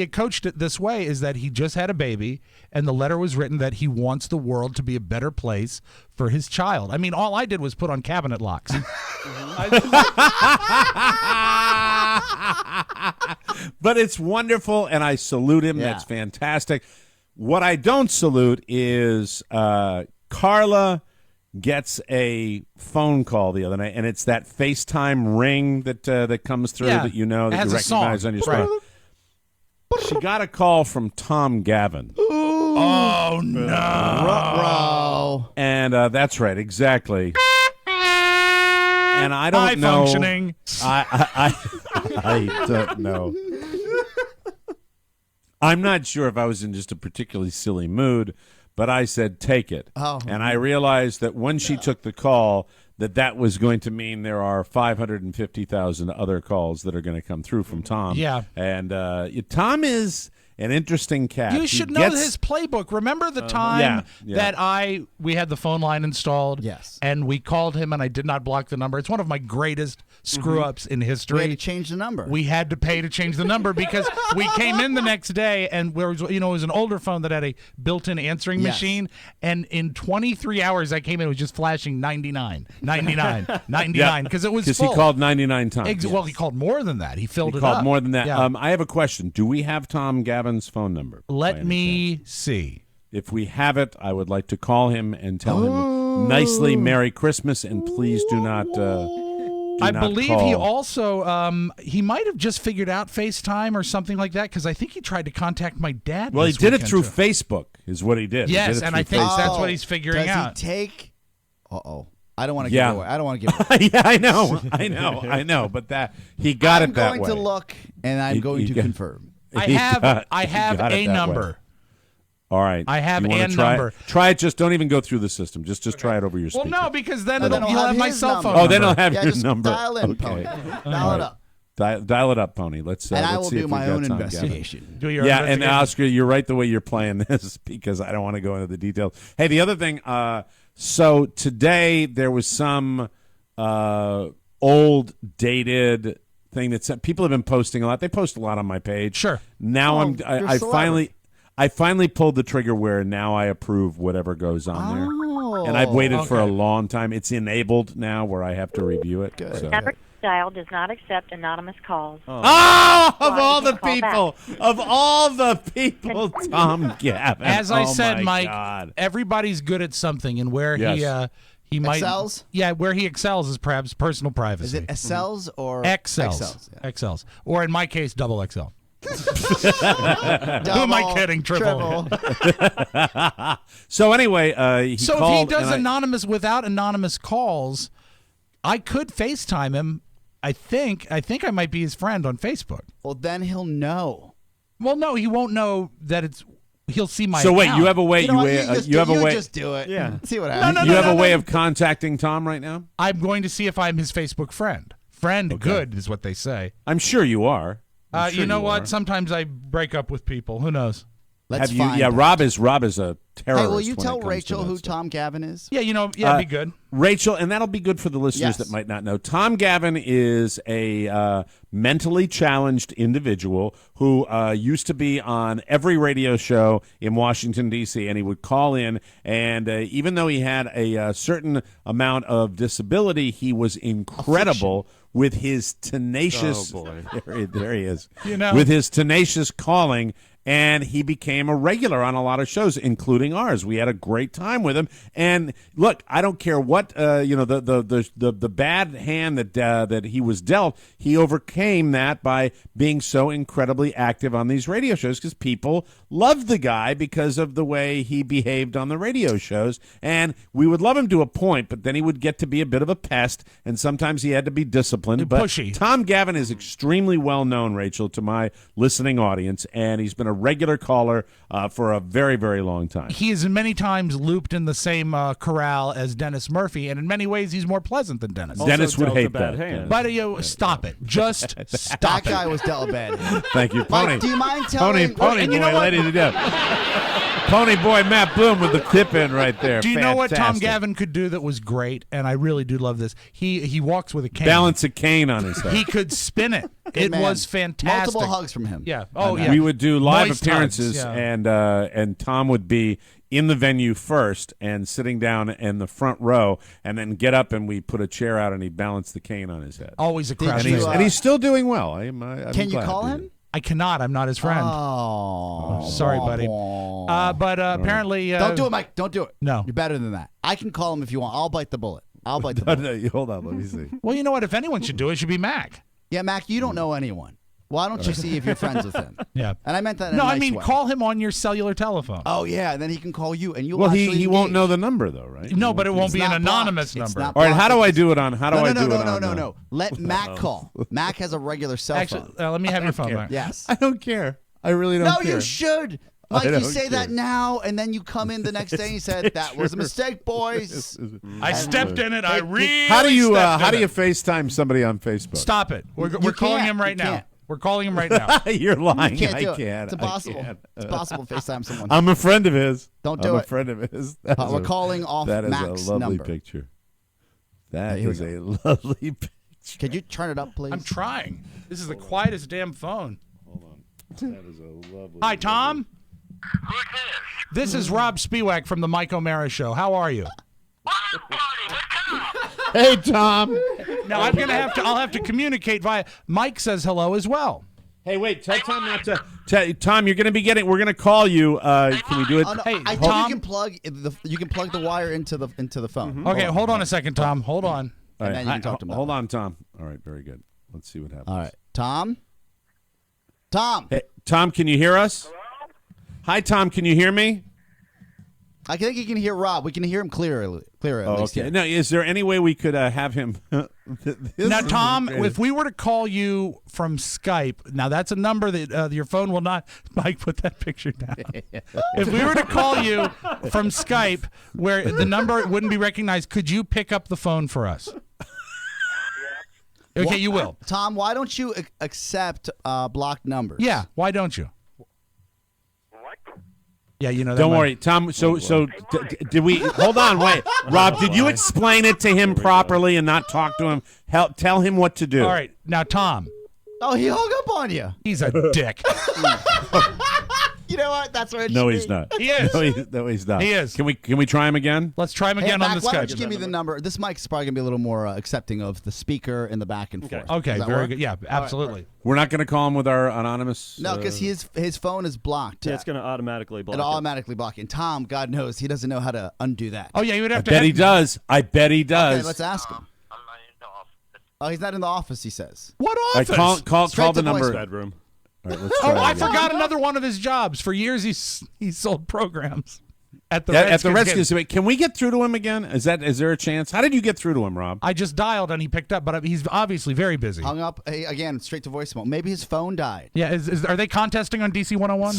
had coached it this way is that he just had a baby, and the letter was written that he wants the world to be a better place for his child. I mean, all I did was put on cabinet locks. But it's wonderful, and I salute him. Yeah. That's fantastic. What I don't salute is Carla gets a phone call the other night, and it's that FaceTime ring that comes through Yeah. that you know It that has you a song. recognize on your Right. screen. She got a call from Tom Gavin. Oh, no. Ruh-roh. And that's right, exactly. And I don't High know. functioning. I don't know. I'm not sure if I was in just a particularly silly mood, but I said take it. Oh. And I realized that when she took the call, that was going to mean there are 550,000 other calls that are going to come through from Tom. Yeah. And Tom is an interesting cat. You He should know gets- his playbook. Remember the time Yeah. that we had the phone line installed? Yes. And we called him, and I did not block the number. It's one of my greatest screw-ups in history. We had to change the number. We had to pay to change the number because we came in the next day, and it was an older phone that had a built-in answering Yes. machine. And in 23 hours, I came in, it was just flashing 99, 99, 99, because it was full. Because he called 99 times. Well, he called more than that. He filled He it called up. more than that. Yeah. I have a question. Do we have Tom Gavin's phone number? Let me see. If we have it, I would like to call him and tell him nicely Merry Christmas, and please do not. I believe he call. also he might have just figured out FaceTime or something like that, because I think he tried to contact my dad. Well, he this did it weekend, through too. Facebook, is what he did. He Yes, did it and through I think Facebook. that's what he's figuring Does out. he take? I don't want to give it away. I don't want to give it away. Yeah, I know, but that he got it that way. I'm going to look, and I'm going to confirm. I have a number. All right. I have You wanna a try number. It? Try it. Just don't even go through the system. Just try it over your Well, speaker. no, because then Oh, then he'll I'll have have my his cell number. phone. Oh, then I'll number. have Yeah, your just number. dial in, okay. Pony. All Dial it right. up. Dial it up, Pony. Let's. And I let's will see do if my we've got own Tom Gavin. investigation. Do your Yeah, and investigation. Oscar, you're right the way you're playing this because I don't want to go into the details. Hey, the other thing. So today there was some old dated thing that people have been posting a lot. They post a lot on my page. Sure. Now you're a I celebrity. finally pulled the trigger where now I approve whatever goes on there. And I've waited for a long time. It's enabled now where I have to review it. Good. So. Number dial does not accept anonymous calls. Oh, of Well, all you the can call people, of all the people, Tom Gavin. As I Oh, said, my Mike, God. everybody's good at something, and where he might Excels? Yeah, where he excels is perhaps personal privacy. Is it excels or XLs? Yeah. XLs, or in my case, double XL. Double, Who am I kidding? Triple. So anyway, So if he called does and anonymous without anonymous calls, I could FaceTime him. I think I might be his friend on Facebook. Well, then he'll know. Well, no, he won't know that it's. He'll see my. So wait, account. you have a way. You know what? You have a way. Just do it. Yeah. See what No, happens. You have a way of contacting Tom right now. I'm going to see if I'm his Facebook friend. Friend, good is what they say. I'm sure you are. I'm sure You know what? are. Sometimes I break up with people. Who knows? Let's Have you? find Yeah, out. Rob is a terrorist. Hey, will you when it tell comes to Rachel that who stuff. Tom Gavin is? Yeah, it'd be good. Rachel, and that'll be good for the listeners Yes. that might not know. Tom Gavin is a mentally challenged individual who used to be on every radio show in Washington, D.C., and he would call in, and even though he had a certain amount of disability, he was incredible with his tenacious... Oh, boy. There he is. You With his tenacious calling, and he became a regular on a lot of shows, including ours. We had a great time with him. And look, I don't care what the bad hand that he was dealt. He overcame that by being so incredibly active on these radio shows because people loved the guy because of the way he behaved on the radio shows. And we would love him to a point, but then he would get to be a bit of a pest, and sometimes he had to be disciplined. But pushy. Tom Gavin is extremely well known, Rachel, to my listening audience, and he's been a regular caller for a very, very long time. He is many times looped in the same corral as Dennis Murphy, and in many ways, he's more pleasant than Dennis. Dennis would dealt a hate bad that. hand. But stop it. Just stop That it. guy was dealt a bad hand. Thank you, Pony. Mike, do you mind telling... Pony and boy, you know what? ladies and gentlemen. Pony boy Matt Bloom with the tip in right there. Do you know what Tom Fantastic. Gavin could do that was great? And I really do love this. He walks with a cane. Balance a cane on his head. He could spin it. It man. was fantastic. Multiple hugs from him. Yeah. Oh, yeah. We would do live Moist appearances, hugs, yeah. and Tom would be in the venue first and sitting down in the front row, and then get up and we put a chair out and he'd balance the cane on his head. Always a Did crash. you, And he's still doing well. I'm Can you glad. call him? I cannot. I'm not his friend. Oh. Sorry, buddy. But apparently... Don't do it, Mike. Don't do it. No. You're better than that. I can call him if you want. I'll bite the bullet. I'll bite the bullet. Hold on, let me see. Well, you know what? If anyone should do it, it should be Mac. Yeah, Mac, you don't know anyone. Why don't you see if you're friends with him? Yeah. And I meant that in No, a I nice mean, way. call him on your cellular telephone. Oh, yeah, and then he can call you, and you'll Well, actually he won't engage. know the number though, right? No, but it won't It's be an not anonymous blocked. It's number. not All right, how do blocked. I do it on? How do I do it on? No. Let Mac call. Mac has a regular cell Actually, phone. let me have your phone back. Yes. I don't care. I really don't No, care. you should. Mike, I you don't say care. that now, and then you come in the next day and you said, that was a mistake, boys. I stepped in it. I really How do you stepped in it. FaceTime somebody on Facebook? Stop it. We're calling him right now. can't. We're calling him right now. You're lying. You can't do I it. can't. It's impossible. I can't. It's impossible to FaceTime someone. I'm a friend of his. Don't do I'm it. a friend of his. We're calling off That is Mac's a lovely number. picture. That Here we is a lovely picture. Could you turn it up, please? I'm trying. This is the quietest damn phone. Hold on. That is a lovely. Hi, Tom. This is Rob Spiewak from the Mike O'Mara Show. How are you? Hey, Tom. Now I'll have to communicate via. Mike says hello as well. Hey, wait. Tell Tom not to. Tom, you're going to be getting. We're going to call you. Can we do it? Oh, no, Hey, I Tom? think you can plug the wire into the phone. Okay, hold on a second, Tom. Hold on. All And right. then you can talk to him. Hold on, Tom. All right. Very good. Let's see what happens. All right, Tom. Tom. Hey, Tom, can you hear us? Hello? Hi, Tom. Can you hear me? I think you can hear Rob. We can hear him clearer. Oh, okay. Yeah. Now, is there any way we could have him? Now, Tom, if we were to call you from Skype, now that's a number that your phone will not. Mike, put that picture down. If we were to call you from Skype, where the number wouldn't be recognized, could you pick up the phone for us? Okay, you will. Tom, why don't you accept blocked numbers? Yeah, why don't you? Yeah, you know that. Don't worry, Tom. So did we? Hold on, wait, Rob. Did you explain it to him properly and not talk to him? Tell him what to do. All right, now Tom. Oh, he hung up on you. He's a dick. You know what? That's where it No, should he's be. not. He is. No, he's not. He is. Can we try him again? Let's try him Hey, again on Mac, the why Skype. don't you give me the number? This mic's probably going to be a little more accepting of the speaker and the back and forth. Okay, Does that very work? good. Yeah, absolutely. We're not going to call him with our anonymous. No, because his phone is blocked. Yeah, it's going to automatically block It'll it. automatically block it. And Tom, God knows, he doesn't know how to undo that. Oh yeah, you would have I to. bet he does. I bet he does. Okay, let's ask him. Oh, he's not in the office, he says. What All right, office? call Straight the to number. voicemail. Bedroom. All right, let's try Oh, it I again. forgot another one of his jobs. For years, he sold programs at the At the Redskins Redskins. game. Wait, can we get through to him again? Is there a chance? How did you get through to him, Rob? I just dialed and he picked up, but he's obviously very busy. Hung up, again, straight to voicemail. Maybe his phone died. Yeah, are they contesting on DC 101?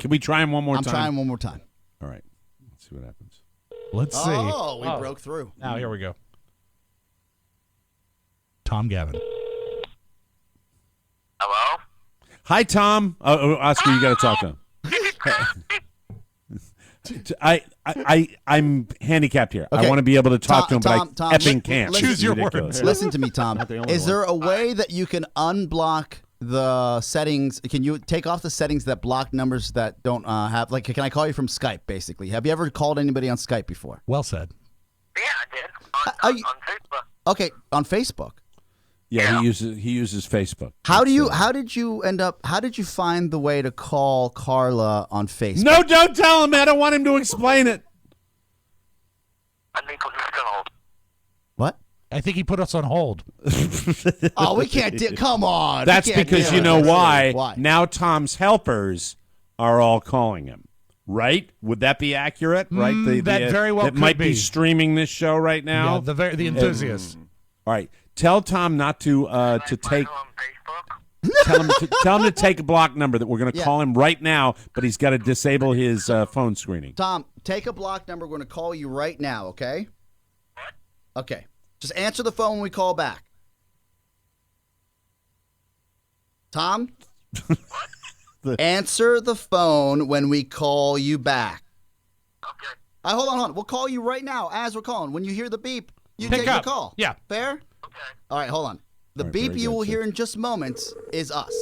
Can we try him one more I'm time? trying one more time. All right. Let's see what happens. Let's see. Oh, we broke through. Now here we go. Tom Gavin. Hello? Hi, Tom. Oscar, you got to talk to him. I'm handicapped here. Okay. I want to be able to talk to him, Tom, but I effing can't. Choose It's your ridiculous. words. Listen to me, Tom. Is there a way that you can unblock the settings? Can you take off the settings that block numbers that don't have, like, can I call you from Skype, basically? Have you ever called anybody on Skype before? Well said. Yeah, I did. On Facebook. Okay, on Facebook. Yeah, he uses Facebook. How did you find the way to call Carla on Facebook? No, don't tell him. I don't want him to explain it. I think we're just gonna hold. What? I think he put us on hold. Oh, we can't come on. That's We can't because deal you know with this. why? Now Tom's helpers are all calling him. Right? Would that be accurate? Right? That very well that could might be be. streaming this show right now. Yeah, the enthusiasts. All right. Tell Tom not to take. Tell him to take a block number that we're going to call him right now, but he's got to disable his phone screening. Tom, take a block number. We're going to call you right now, okay? Okay. Just answer the phone when we call back. Tom? Answer the phone when we call you back. Okay. Hold on. We'll call you right now as we're calling. When you hear the beep, you Pick take up. the call. Yeah. Fair? Okay. All right, hold on. The All right, beep very you good, will sir. hear in just moments is us.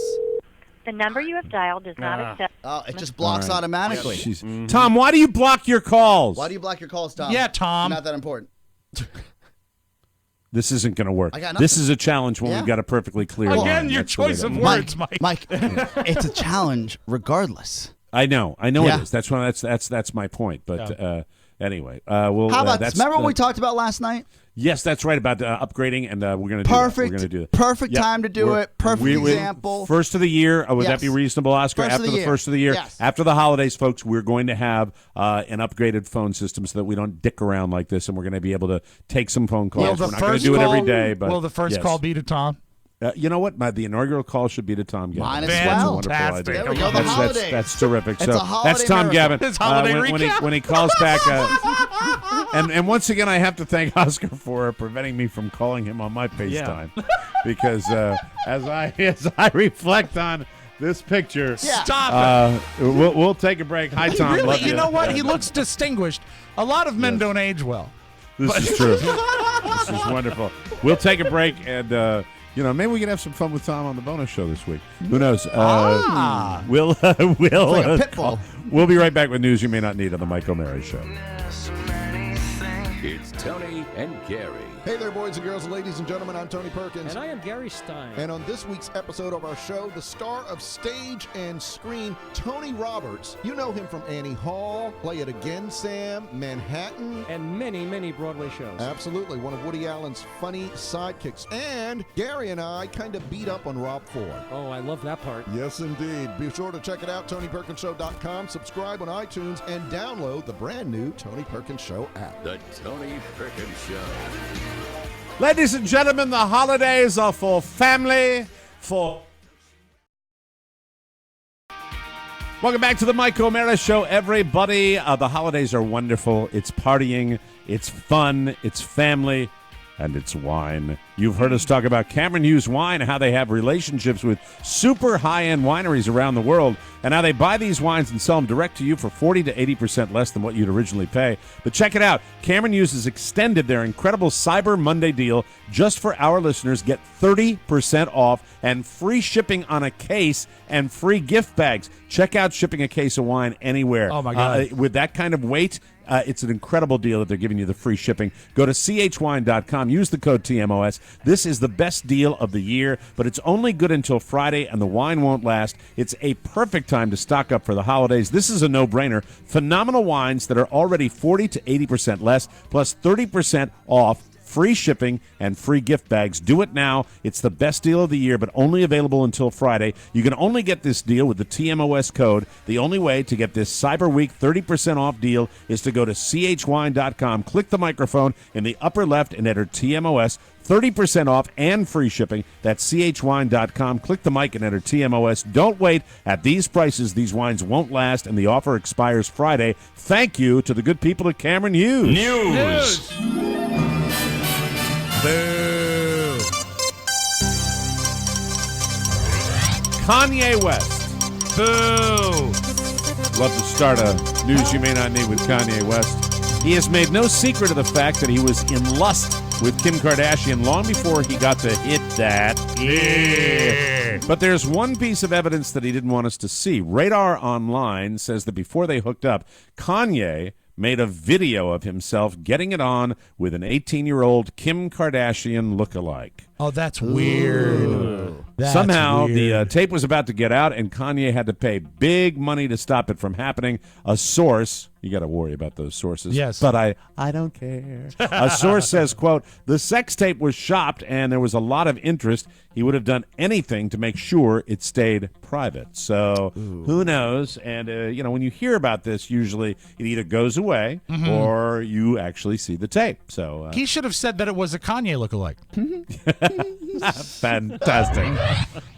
The number you have dialed does not accept. Oh, it just blocks All right. automatically. Jeez. Tom, why do you block your calls? Why do you block your calls, Tom? Yeah, Tom. Not that important. This isn't going to work. I got nothing. This is a challenge when Yeah. we've got a perfectly clear Again, line. your That's the way choice that of works. words, Mike. It's a challenge regardless. I know Yeah. it is. That's why that's my point. But anyway, we'll. How about that's, this? Remember what we talked about last night? Yes, that's right about upgrading, and we're going to do Perfect. that. We're going to do that. Perfect Yep. time to do We're- it. Perfect we- example. First of the year. Would Yes. that be reasonable, Oscar? First of After the the year. first of the year, Yes. after the holidays, folks, we're going to have an upgraded phone system so that we don't dick around like this, and we're going to be able to take some phone calls. We're not going to do it every day, but will the first yes. call be to Tom? You know what? The inaugural call should be to Tom Gavin. Mine as That's well. a wonderful Fantastic. idea. There we go, the holidays. That's terrific. It's So a holiday that's Tom miracle. Gavin. It's holiday when he calls back. And once again, I have to thank Oscar for preventing me from calling him on my FaceTime because as I reflect on this picture, Stop it. We'll take a break. Hi, Tom. Really, Love you know what? He looks distinguished. A lot of men don't age well. This is true. This is wonderful. We'll take a break and. Maybe we can have some fun with Tom on the bonus show this week. Who knows? We'll be right back with news you may not need on the Mike O'Mara Show. It's Tony and Gary. Hey there, boys and girls, ladies and gentlemen. I'm Tony Perkins. And I am Gary Stein. And on this week's episode of our show, the star of stage and screen, Tony Roberts. You know him from Annie Hall, Play It Again, Sam, Manhattan. And many, many Broadway shows. Absolutely. One of Woody Allen's funny sidekicks. And Gary and I kind of beat up on Rob Ford. Oh, I love that part. Yes, indeed. Be sure to check it out, TonyPerkinsShow.com. Subscribe on iTunes and download the brand new Tony Perkins Show app. The Tony Perkins Show. Ladies and gentlemen, the holidays are for family, for... Welcome back to the Mike O'Mara Show, everybody. The holidays are wonderful. It's partying, it's fun, it's family, and it's wine. You've heard us talk about Cameron Hughes Wine and how they have relationships with super high-end wineries around the world and how they buy these wines and sell them direct to you for 40 to 80% less than what you'd originally pay. But check it out. Cameron Hughes has extended their incredible Cyber Monday deal just for our listeners. Get 30% off and free shipping on a case and free gift bags. Check out shipping a case of wine anywhere. Oh, my God. With that kind of weight, it's an incredible deal that they're giving you the free shipping. Go to chwine.com. Use the code TMOS. This is the best deal of the year, but it's only good until Friday, and the wine won't last. It's a perfect time to stock up for the holidays. This is a no-brainer. Phenomenal wines that are already 40 to 80% less, plus 30% off. Free shipping and free gift bags. Do it now. It's the best deal of the year, but only available until Friday. You can only get this deal with the TMOS code. The only way to get this Cyber Week 30% off deal is to go to chwine.com, click the microphone in the upper left, and enter TMOS. 30% off and free shipping. That's chwine.com. Click the mic and enter TMOS. Don't wait. At these prices, these wines won't last, and the offer expires Friday. Thank you to the good people at Cameron Hughes. News. Boo. Kanye West. Boo. Love to start a news you may not need with Kanye West. He has made no secret of the fact that he was in lust with Kim Kardashian long before he got to hit that. Yeah. But there's one piece of evidence that he didn't want us to see. Radar Online says that before they hooked up, Kanye made a video of himself getting it on with an 18-year-old Kim Kardashian lookalike. Oh, that's weird. That's Somehow, weird. the tape was about to get out, and Kanye had to pay big money to stop it from happening. A source, you got to worry about those sources. Yes. But I don't care. A source says, quote, the sex tape was shopped, and there was a lot of interest. He would have done anything to make sure it stayed private. So who knows? And, when you hear about this, usually it either goes away or you actually see the tape. So he should have said that it was a Kanye lookalike. Fantastic.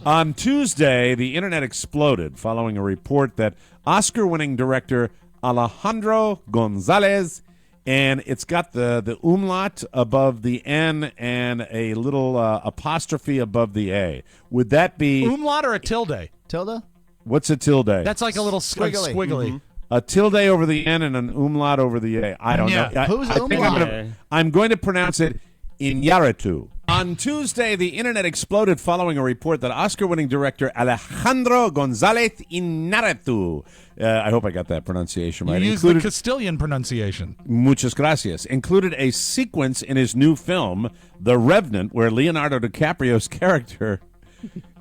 On Tuesday, the internet exploded following a report that Oscar-winning director Alejandro Gonzalez, and it's got the umlaut above the N and a little apostrophe above the A. Would that be... Umlaut or a tilde? Tilde? What's a tilde? That's like a little squiggly. A tilde over the N and an umlaut over the A. I don't know. Who's I think umlaut? I'm going to pronounce it Iñárritu. On Tuesday, the internet exploded following a report that Oscar-winning director Alejandro González Iñárritu, I hope I got that pronunciation right. You used the Castilian pronunciation. Muchas gracias. Included a sequence in his new film, The Revenant, where Leonardo DiCaprio's character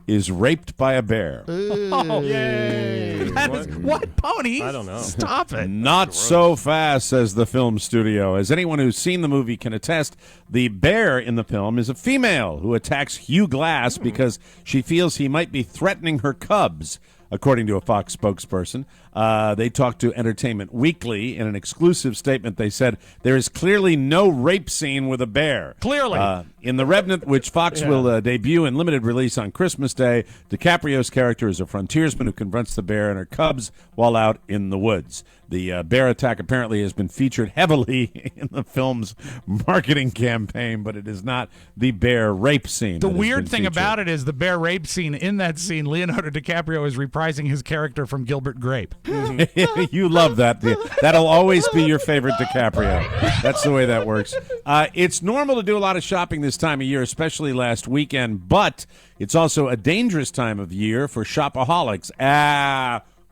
is raped by a bear. Oh, yay. What pony? I don't know. Stop it. Not so fast, says the film studio. As anyone who's seen the movie can attest, the bear in the film is a female who attacks Hugh Glass because she feels he might be threatening her cubs. according to a Fox spokesperson. They talked to Entertainment Weekly. In an exclusive statement, they said there is clearly no rape scene with a bear. Clearly. In The Revenant, which Fox will debut in limited release on Christmas Day, DiCaprio's character is a frontiersman who confronts the bear and her cubs while out in the woods. The bear attack apparently has been featured heavily in the film's marketing campaign, but it is not the bear rape scene. The weird thing about it is the bear rape scene. In that scene, Leonardo DiCaprio is reprising his character from Gilbert Grape. You love that. That'll always be your favorite DiCaprio. That's the way that works. It's normal to do a lot of shopping this time of year, especially last weekend, but it's also a dangerous time of year for shopaholics.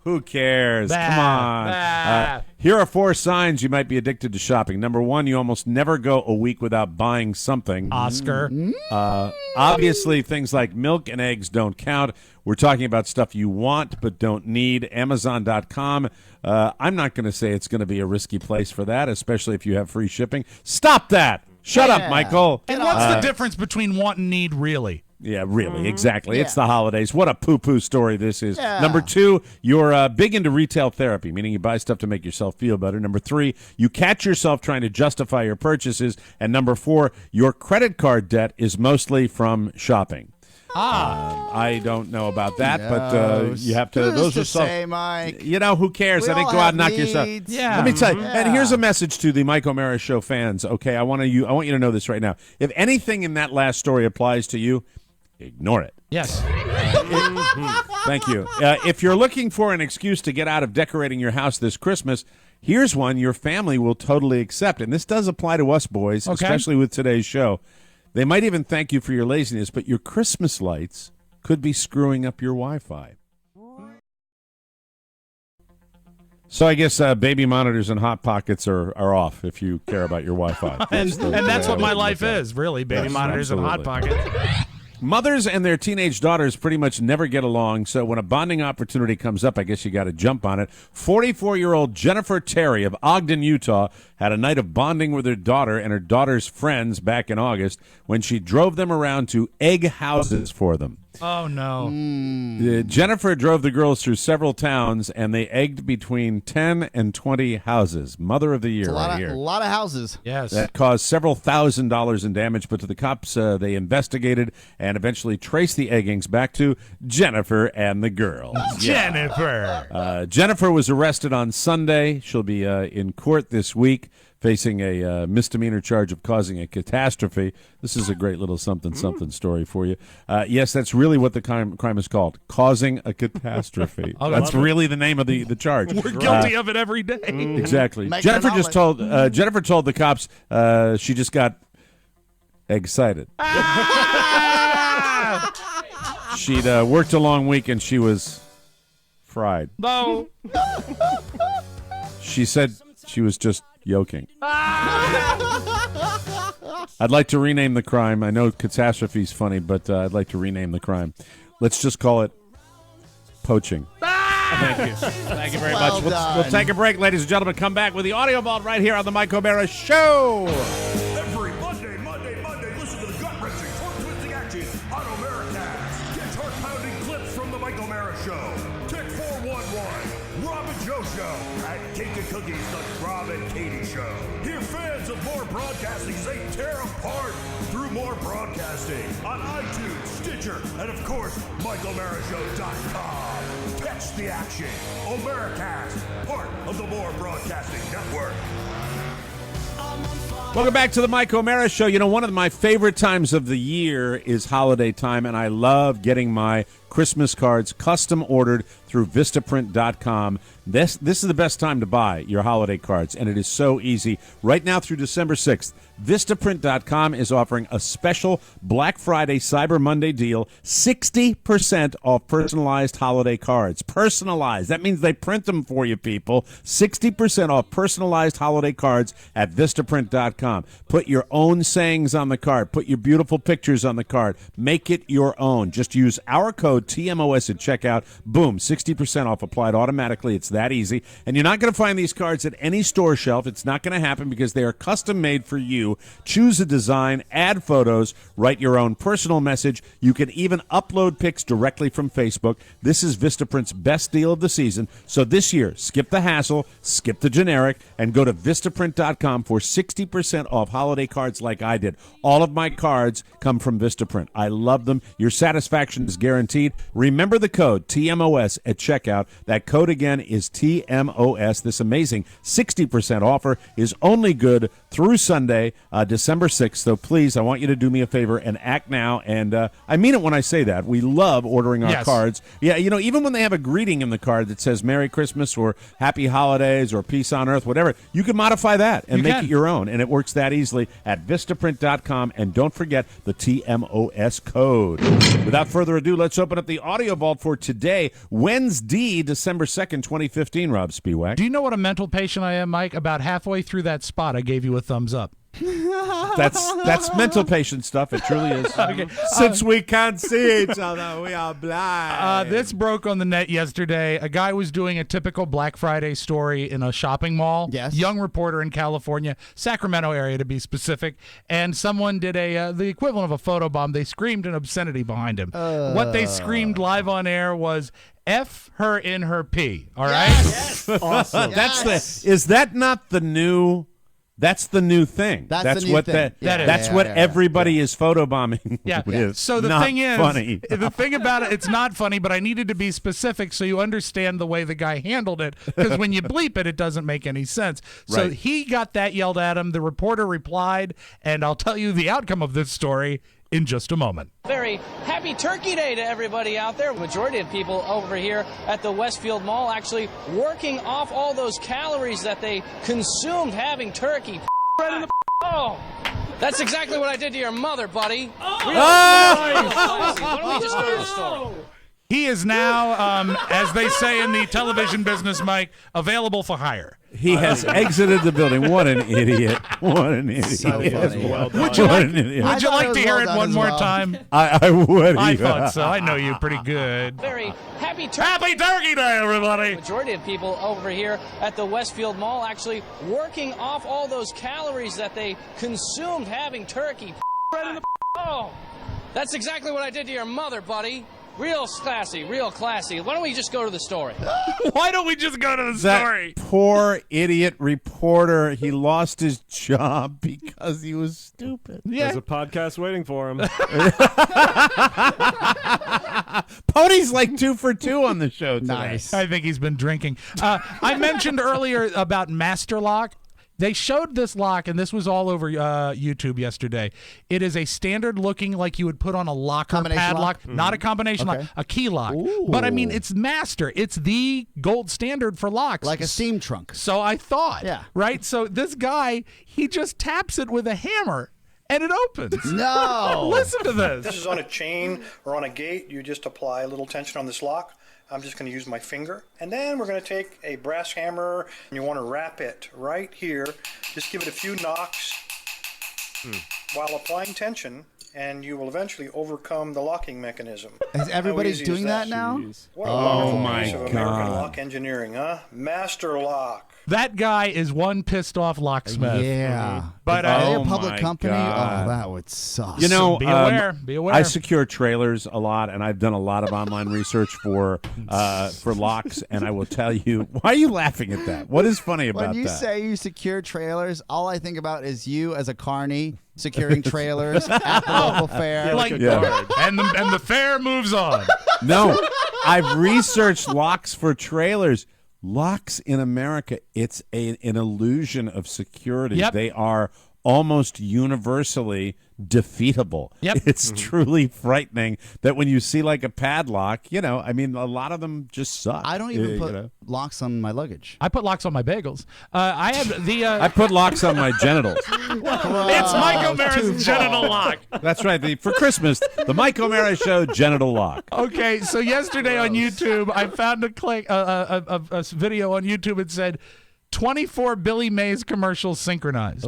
Who cares? Come on. Here are 4 signs you might be addicted to shopping. Number 1, you almost never go a week without buying something. Oscar. Obviously, things like milk and eggs don't count. We're talking about stuff you want but don't need. Amazon.com. I'm not going to say it's going to be a risky place for that, especially if you have free shipping. Stop that. Shut up, Michael. And what's the difference between want and need, really? Yeah, really, exactly. It's the holidays. What a poo-poo story this is. Number 2, you're big into retail therapy, meaning you buy stuff to make yourself feel better. Number 3, you catch yourself trying to justify your purchases. And number 4, your credit card debt is mostly from shopping. I don't know about that, but you have to. Who's those are some. say, Mike? You know, who cares? We I think all go out have and knock yourself. needs. Yeah. Let me tell you. Yeah. And here's a message to the Mike O'Mara Show fans. Okay, I want you to know this right now. If anything in that last story applies to you, ignore it. Yes. Thank you. If you're looking for an excuse to get out of decorating your house this Christmas, here's one your family will totally accept. And this does apply to us boys, especially with today's show. They might even thank you for your laziness, but your Christmas lights could be screwing up your Wi-Fi. So I guess baby monitors and Hot Pockets are off if you care about your Wi-Fi. and that's what my life is, really, baby monitors and Hot Pockets. Mothers and their teenage daughters pretty much never get along, so when a bonding opportunity comes up, I guess you got to jump on it. 44-year-old Jennifer Terry of Ogden, Utah, had a night of bonding with her daughter and her daughter's friends back in August when she drove them around to egg houses for them. Oh, no. Jennifer drove the girls through several towns, and they egged between 10 and 20 houses. Mother of the year right here. A lot of houses. Yes. That caused several $1,000s in damage, but to the cops, they investigated and eventually traced the eggings back to Jennifer and the girls. Jennifer. Jennifer was arrested on Sunday. She'll be in court this week, facing a misdemeanor charge of causing a catastrophe. This is a great little something story for you. Yes, that's really what the crime is called, causing a catastrophe. That's really the name of the charge. We're guilty of it every day. Exactly. Make Jennifer an just told Jennifer told the cops she just got excited. She'd worked a long week and she was fried. No. She said she was just yoking. I'd like to rename the crime. I know catastrophe's funny, but I'd like to rename the crime. Let's just call it poaching. Thank you. Thank you very much. We'll take a break, ladies and gentlemen. Come back with the Audio Vault right here on the Mike O'Mara Show. Every Monday, listen to the gut-wrenching, tongue-twisting action on Omeracast. Get heart-pounding clips from the Mike O'Mara Show. Tick 411, Rob and Joe Show, and Cake and Cookies, the Rob and Katie Show. Hear fans of more broadcasting say tear apart through more broadcasting on iTunes, Stitcher, and of course, MikeO'MaraShow.com. Catch the action. Omeracast, part of the More Broadcasting Network. Welcome back to the Mike O'Mara Show. You know, one of my favorite times of the year is holiday time, and I love getting my Christmas cards custom ordered through vistaprint.com. This is the best time to buy your holiday cards, and it is so easy. Right now through December 6th, Vistaprint.com is offering a special Black Friday Cyber Monday deal, 60% off personalized holiday cards. Personalized. That means they print them for you, people. 60% off personalized holiday cards at Vistaprint.com. Put your own sayings on the card. Put your beautiful pictures on the card. Make it your own. Just use our code code TMOS at checkout. Boom, 60% off applied automatically. It's that easy. And you're not going to find these cards at any store shelf. It's not going to happen because they are custom made for you. Choose a design, add photos, write your own personal message. You can even upload pics directly from Facebook. This is Vistaprint's best deal of the season. So this year, skip the hassle, skip the generic, and go to Vistaprint.com for 60% off holiday cards like I did. All of my cards come from Vistaprint. I love them. Your satisfaction is guaranteed. Remember the code TMOS at checkout. That code again is TMOS. This amazing 60% offer is only good through Sunday, December 6th. So please, I want you to do me a favor and act now. And I mean it when I say that. We love ordering our cards. Yeah, you know, even when they have a greeting in the card that says Merry Christmas or Happy Holidays or Peace on Earth, whatever, you can modify that and make it your own. And it works that easily at Vistaprint.com. And don't forget the TMOS code. Without further ado, let's open up the audio vault for today, Wednesday, December 2nd, 2015. Rob Spiewak. Do you know what a mental patient I am, Mike? About halfway through that spot, I gave you a thumbs up. That's mental patient stuff. It truly is. Okay. Since we can't see each other, we are blind. This broke on the net yesterday. A guy was doing a typical Black Friday story in a shopping mall. Yes. Young reporter in California, Sacramento area to be specific. And someone did the equivalent of a photobomb. They screamed an obscenity behind him. What they screamed live on air was, F her in her pee. All right? Yes. Awesome. Is that not the new... That's the new thing. That's the new what thing. That's what everybody is photobombing. Yeah. So the thing is, the thing about it, it's not funny, but I needed to be specific so you understand the way the guy handled it. Because when you bleep it, it doesn't make any sense. So he got that yelled at him. The reporter replied, and I'll tell you the outcome of this story in just a moment. Very happy Turkey Day to everybody out there. Majority of people over here at the Westfield Mall actually working off all those calories that they consumed having turkey. Right in the oh, that's exactly what I did to your mother, buddy. Why don't we just go to the store? He is now, as they say in the television business, Mike, available for hire. He has exited the building. What an idiot. What an idiot. So funny. Would you like to hear it one more time? I would. I thought so. I know you pretty good. Very happy Turkey Day, everybody. Majority of people over here at the Westfield Mall actually working off all those calories that they consumed having turkey. Right in the oh, that's exactly what I did to your mother, buddy. Real classy, real classy. Why don't we just go to the story? Why don't we just go to the that story? Poor idiot reporter. He lost his job because he was stupid. Yeah. There's a podcast waiting for him. Pony's like 2 for 2 on the show today. Nice. I think he's been drinking. I mentioned earlier about Master Lock. They showed this lock, and this was all over YouTube yesterday. It is a standard looking, like you would put on a locker padlock. Lock? Not a combination lock, a key lock. Ooh. But, I mean, it's master. It's the gold standard for locks. Like a seam trunk. So I thought. Yeah. Right? So this guy, he just taps it with a hammer, and it opens. No. Listen to this. This is on a chain or on a gate. You just apply a little tension on this lock. I'm just going to use my finger. And then we're going to take a brass hammer, and you want to wrap it right here. Just give it a few knocks while applying tension, and you will eventually overcome the locking mechanism. Is everybody doing that now? What a wonderful my piece of American lock engineering, huh? Master Lock. That guy is one pissed off locksmith. Yeah. But are they a public company? God. Oh, that would suck. You know, be aware. Be aware. I secure trailers a lot, and I've done a lot of online research for locks. And I will tell you, why are you laughing at that? What is funny about that? When you say you secure trailers, all I think about is you as a carny securing trailers at the local fair. And the fair moves on. No, I've researched locks for trailers. Locks in America, it's an illusion of security. Yep. They are almost universally defeatable. Yep. It's truly frightening that when you see like a padlock, you know, I mean, a lot of them just suck. I don't even put locks on my luggage. I put locks on my bagels. I have the. I put locks on my genitals. It's Mike O'Mara's genital lock. That's right. For Christmas, the Mike O'Mara Show genital lock. Okay, so yesterday on YouTube, I found a video on YouTube. It said, 24 Billy Mays commercials synchronized.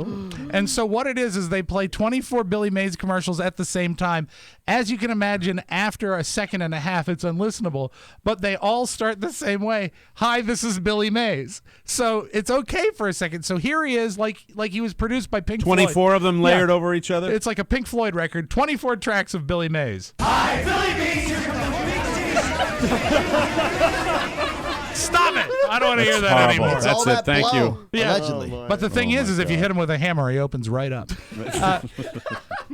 And so what it is they play 24 Billy Mays commercials at the same time. As you can imagine, after a second and a half, it's unlistenable, but they all start the same way. Hi, this is Billy Mays. So it's okay for a second. So here he is, like he was produced by Pink Floyd. 24 of them layered over each other? It's like a Pink Floyd record, 24 tracks of Billy Mays. Hi, Billy Mays, here comes Stop it! I don't want to hear that horrible. anymore. That's it. Thank you. Yeah. Allegedly. But the thing is if you hit him with a hammer, he opens right up.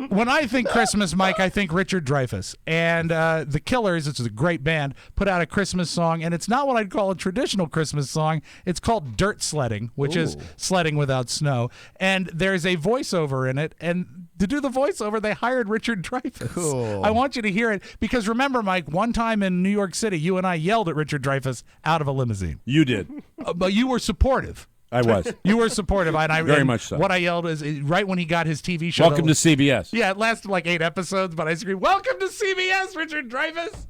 When I think Christmas, Mike, I think Richard Dreyfuss. And the Killers, which is a great band, put out a Christmas song, and it's not what I'd call a traditional Christmas song. It's called Dirt Sledding, which is sledding without snow. And there's a voiceover in it, and to do the voiceover, they hired Richard Dreyfuss. Cool. I want you to hear it, because remember, Mike, one time in New York City, you and I yelled at Richard Dreyfuss out of a limousine. You did. But you were supportive. I was. You were supportive. Very much so. What I yelled is right when he got his TV show. Welcome to CBS. Yeah, it lasted like 8 episodes, but I screamed, "Welcome to CBS, Richard Dreyfuss."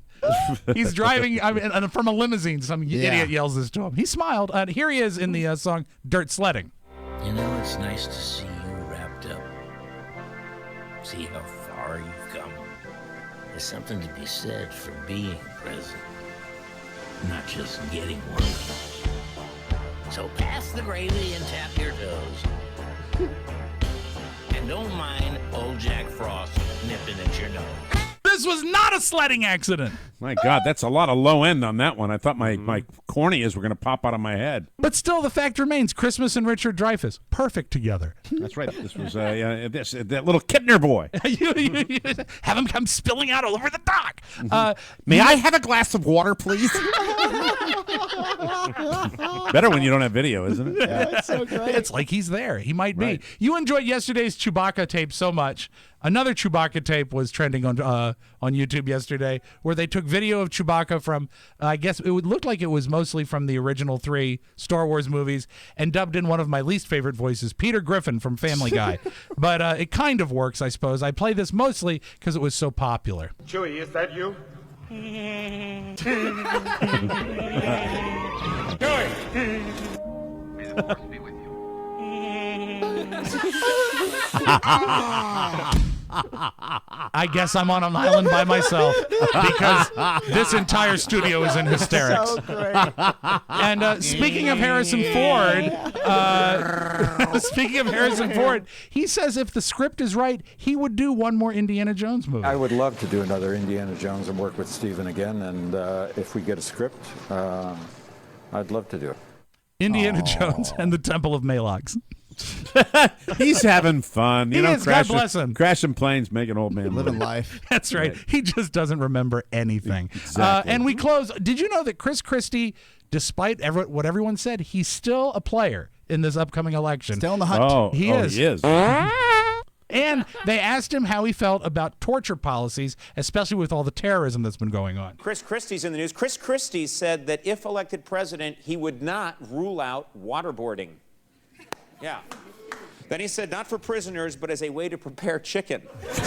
He's driving and from a limousine. Some idiot yells this to him. He smiled. Here he is in the song Dirt Sledding. You know, it's nice to see you wrapped up. See how far you've come. There's something to be said for being present, not just getting one. So pass the gravy and tap your toes. And don't mind old Jack Frost nipping at your nose. This was not a sledding accident. My God, that's a lot of low end on that one. I thought my corneas were going to pop out of my head. But still, the fact remains, Christmas and Richard Dreyfuss, perfect together. That's right. This was that little Kittner boy. you have him come spilling out all over the dock. May I have a glass of water, please? Better when you don't have video, isn't it? Yeah, it's so great. It's like he's there. He might be. Right. You enjoyed yesterday's Chewbacca tape so much. Another Chewbacca tape was trending on YouTube yesterday, where they took video of Chewbacca from, I guess it would look like it was mostly from the original 3 Star Wars movies, and dubbed in one of my least favorite voices, Peter Griffin from Family Guy. But it kind of works, I suppose. I play this mostly because it was so popular. Chewie, is that you? I guess I'm on an island by myself because this entire studio is in hysterics. So great. And speaking of Harrison Ford, he says if the script is right, he would do one more Indiana Jones movie. I would love to do another Indiana Jones and work with Steven again. And if we get a script, I'd love to do it. Indiana Jones and the Temple of Malox. He's having fun. He is, God bless him. Crashing planes, making old man living life. That's right. He just doesn't remember anything. Exactly. And we close. Did you know that Chris Christie, despite what everyone said, he's still a player in this upcoming election? Still in the hunt. Oh, He is. He is. And they asked him how he felt about torture policies, especially with all the terrorism that's been going on. Chris Christie's in the news. Chris Christie said that if elected president, he would not rule out waterboarding. Yeah. Then he said, not for prisoners, but as a way to prepare chicken. Wait for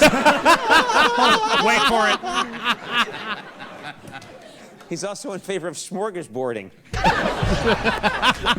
it. He's also in favor of smorgasbording.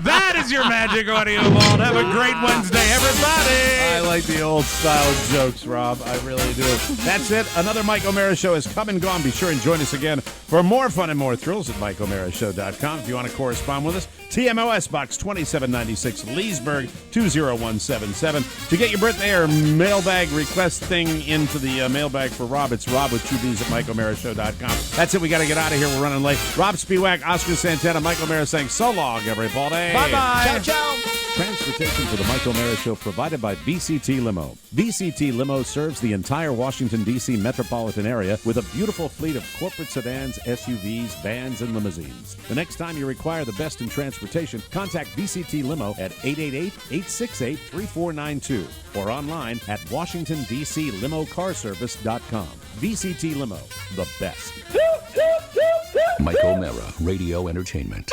That is your magic audio vault. Have a great Wednesday, everybody. I like the old style jokes, Rob. I really do. That's it. Another Mike O'Mara show has come and gone. Be sure and join us again for more fun and more thrills at MikeO'MaraShow.com. If you want to correspond with us, TMOS Box 2796, Leesburg 20177. To get your birthday or mailbag request thing into the mailbag for Rob, it's Rob with 2 B's at MikeO'MaraShow.com. That's it. We got to get out of here. We're running late. Rob Spiewak, Oscar Santana, Mike O'Mara saying so long, everybody. Bye-bye. Ciao, ciao. Transportation for the Mike O'Mara Show provided by VCT Limo. VCT Limo serves the entire Washington, D.C. metropolitan area with a beautiful fleet of corporate sedans, SUVs, vans, and limousines. The next time you require the best in transportation, contact VCT Limo at 888-868-3492 or online at WashingtonDCLimoCarService.com. VCT Limo, the best. Mike O'Mara, Radio Entertainment.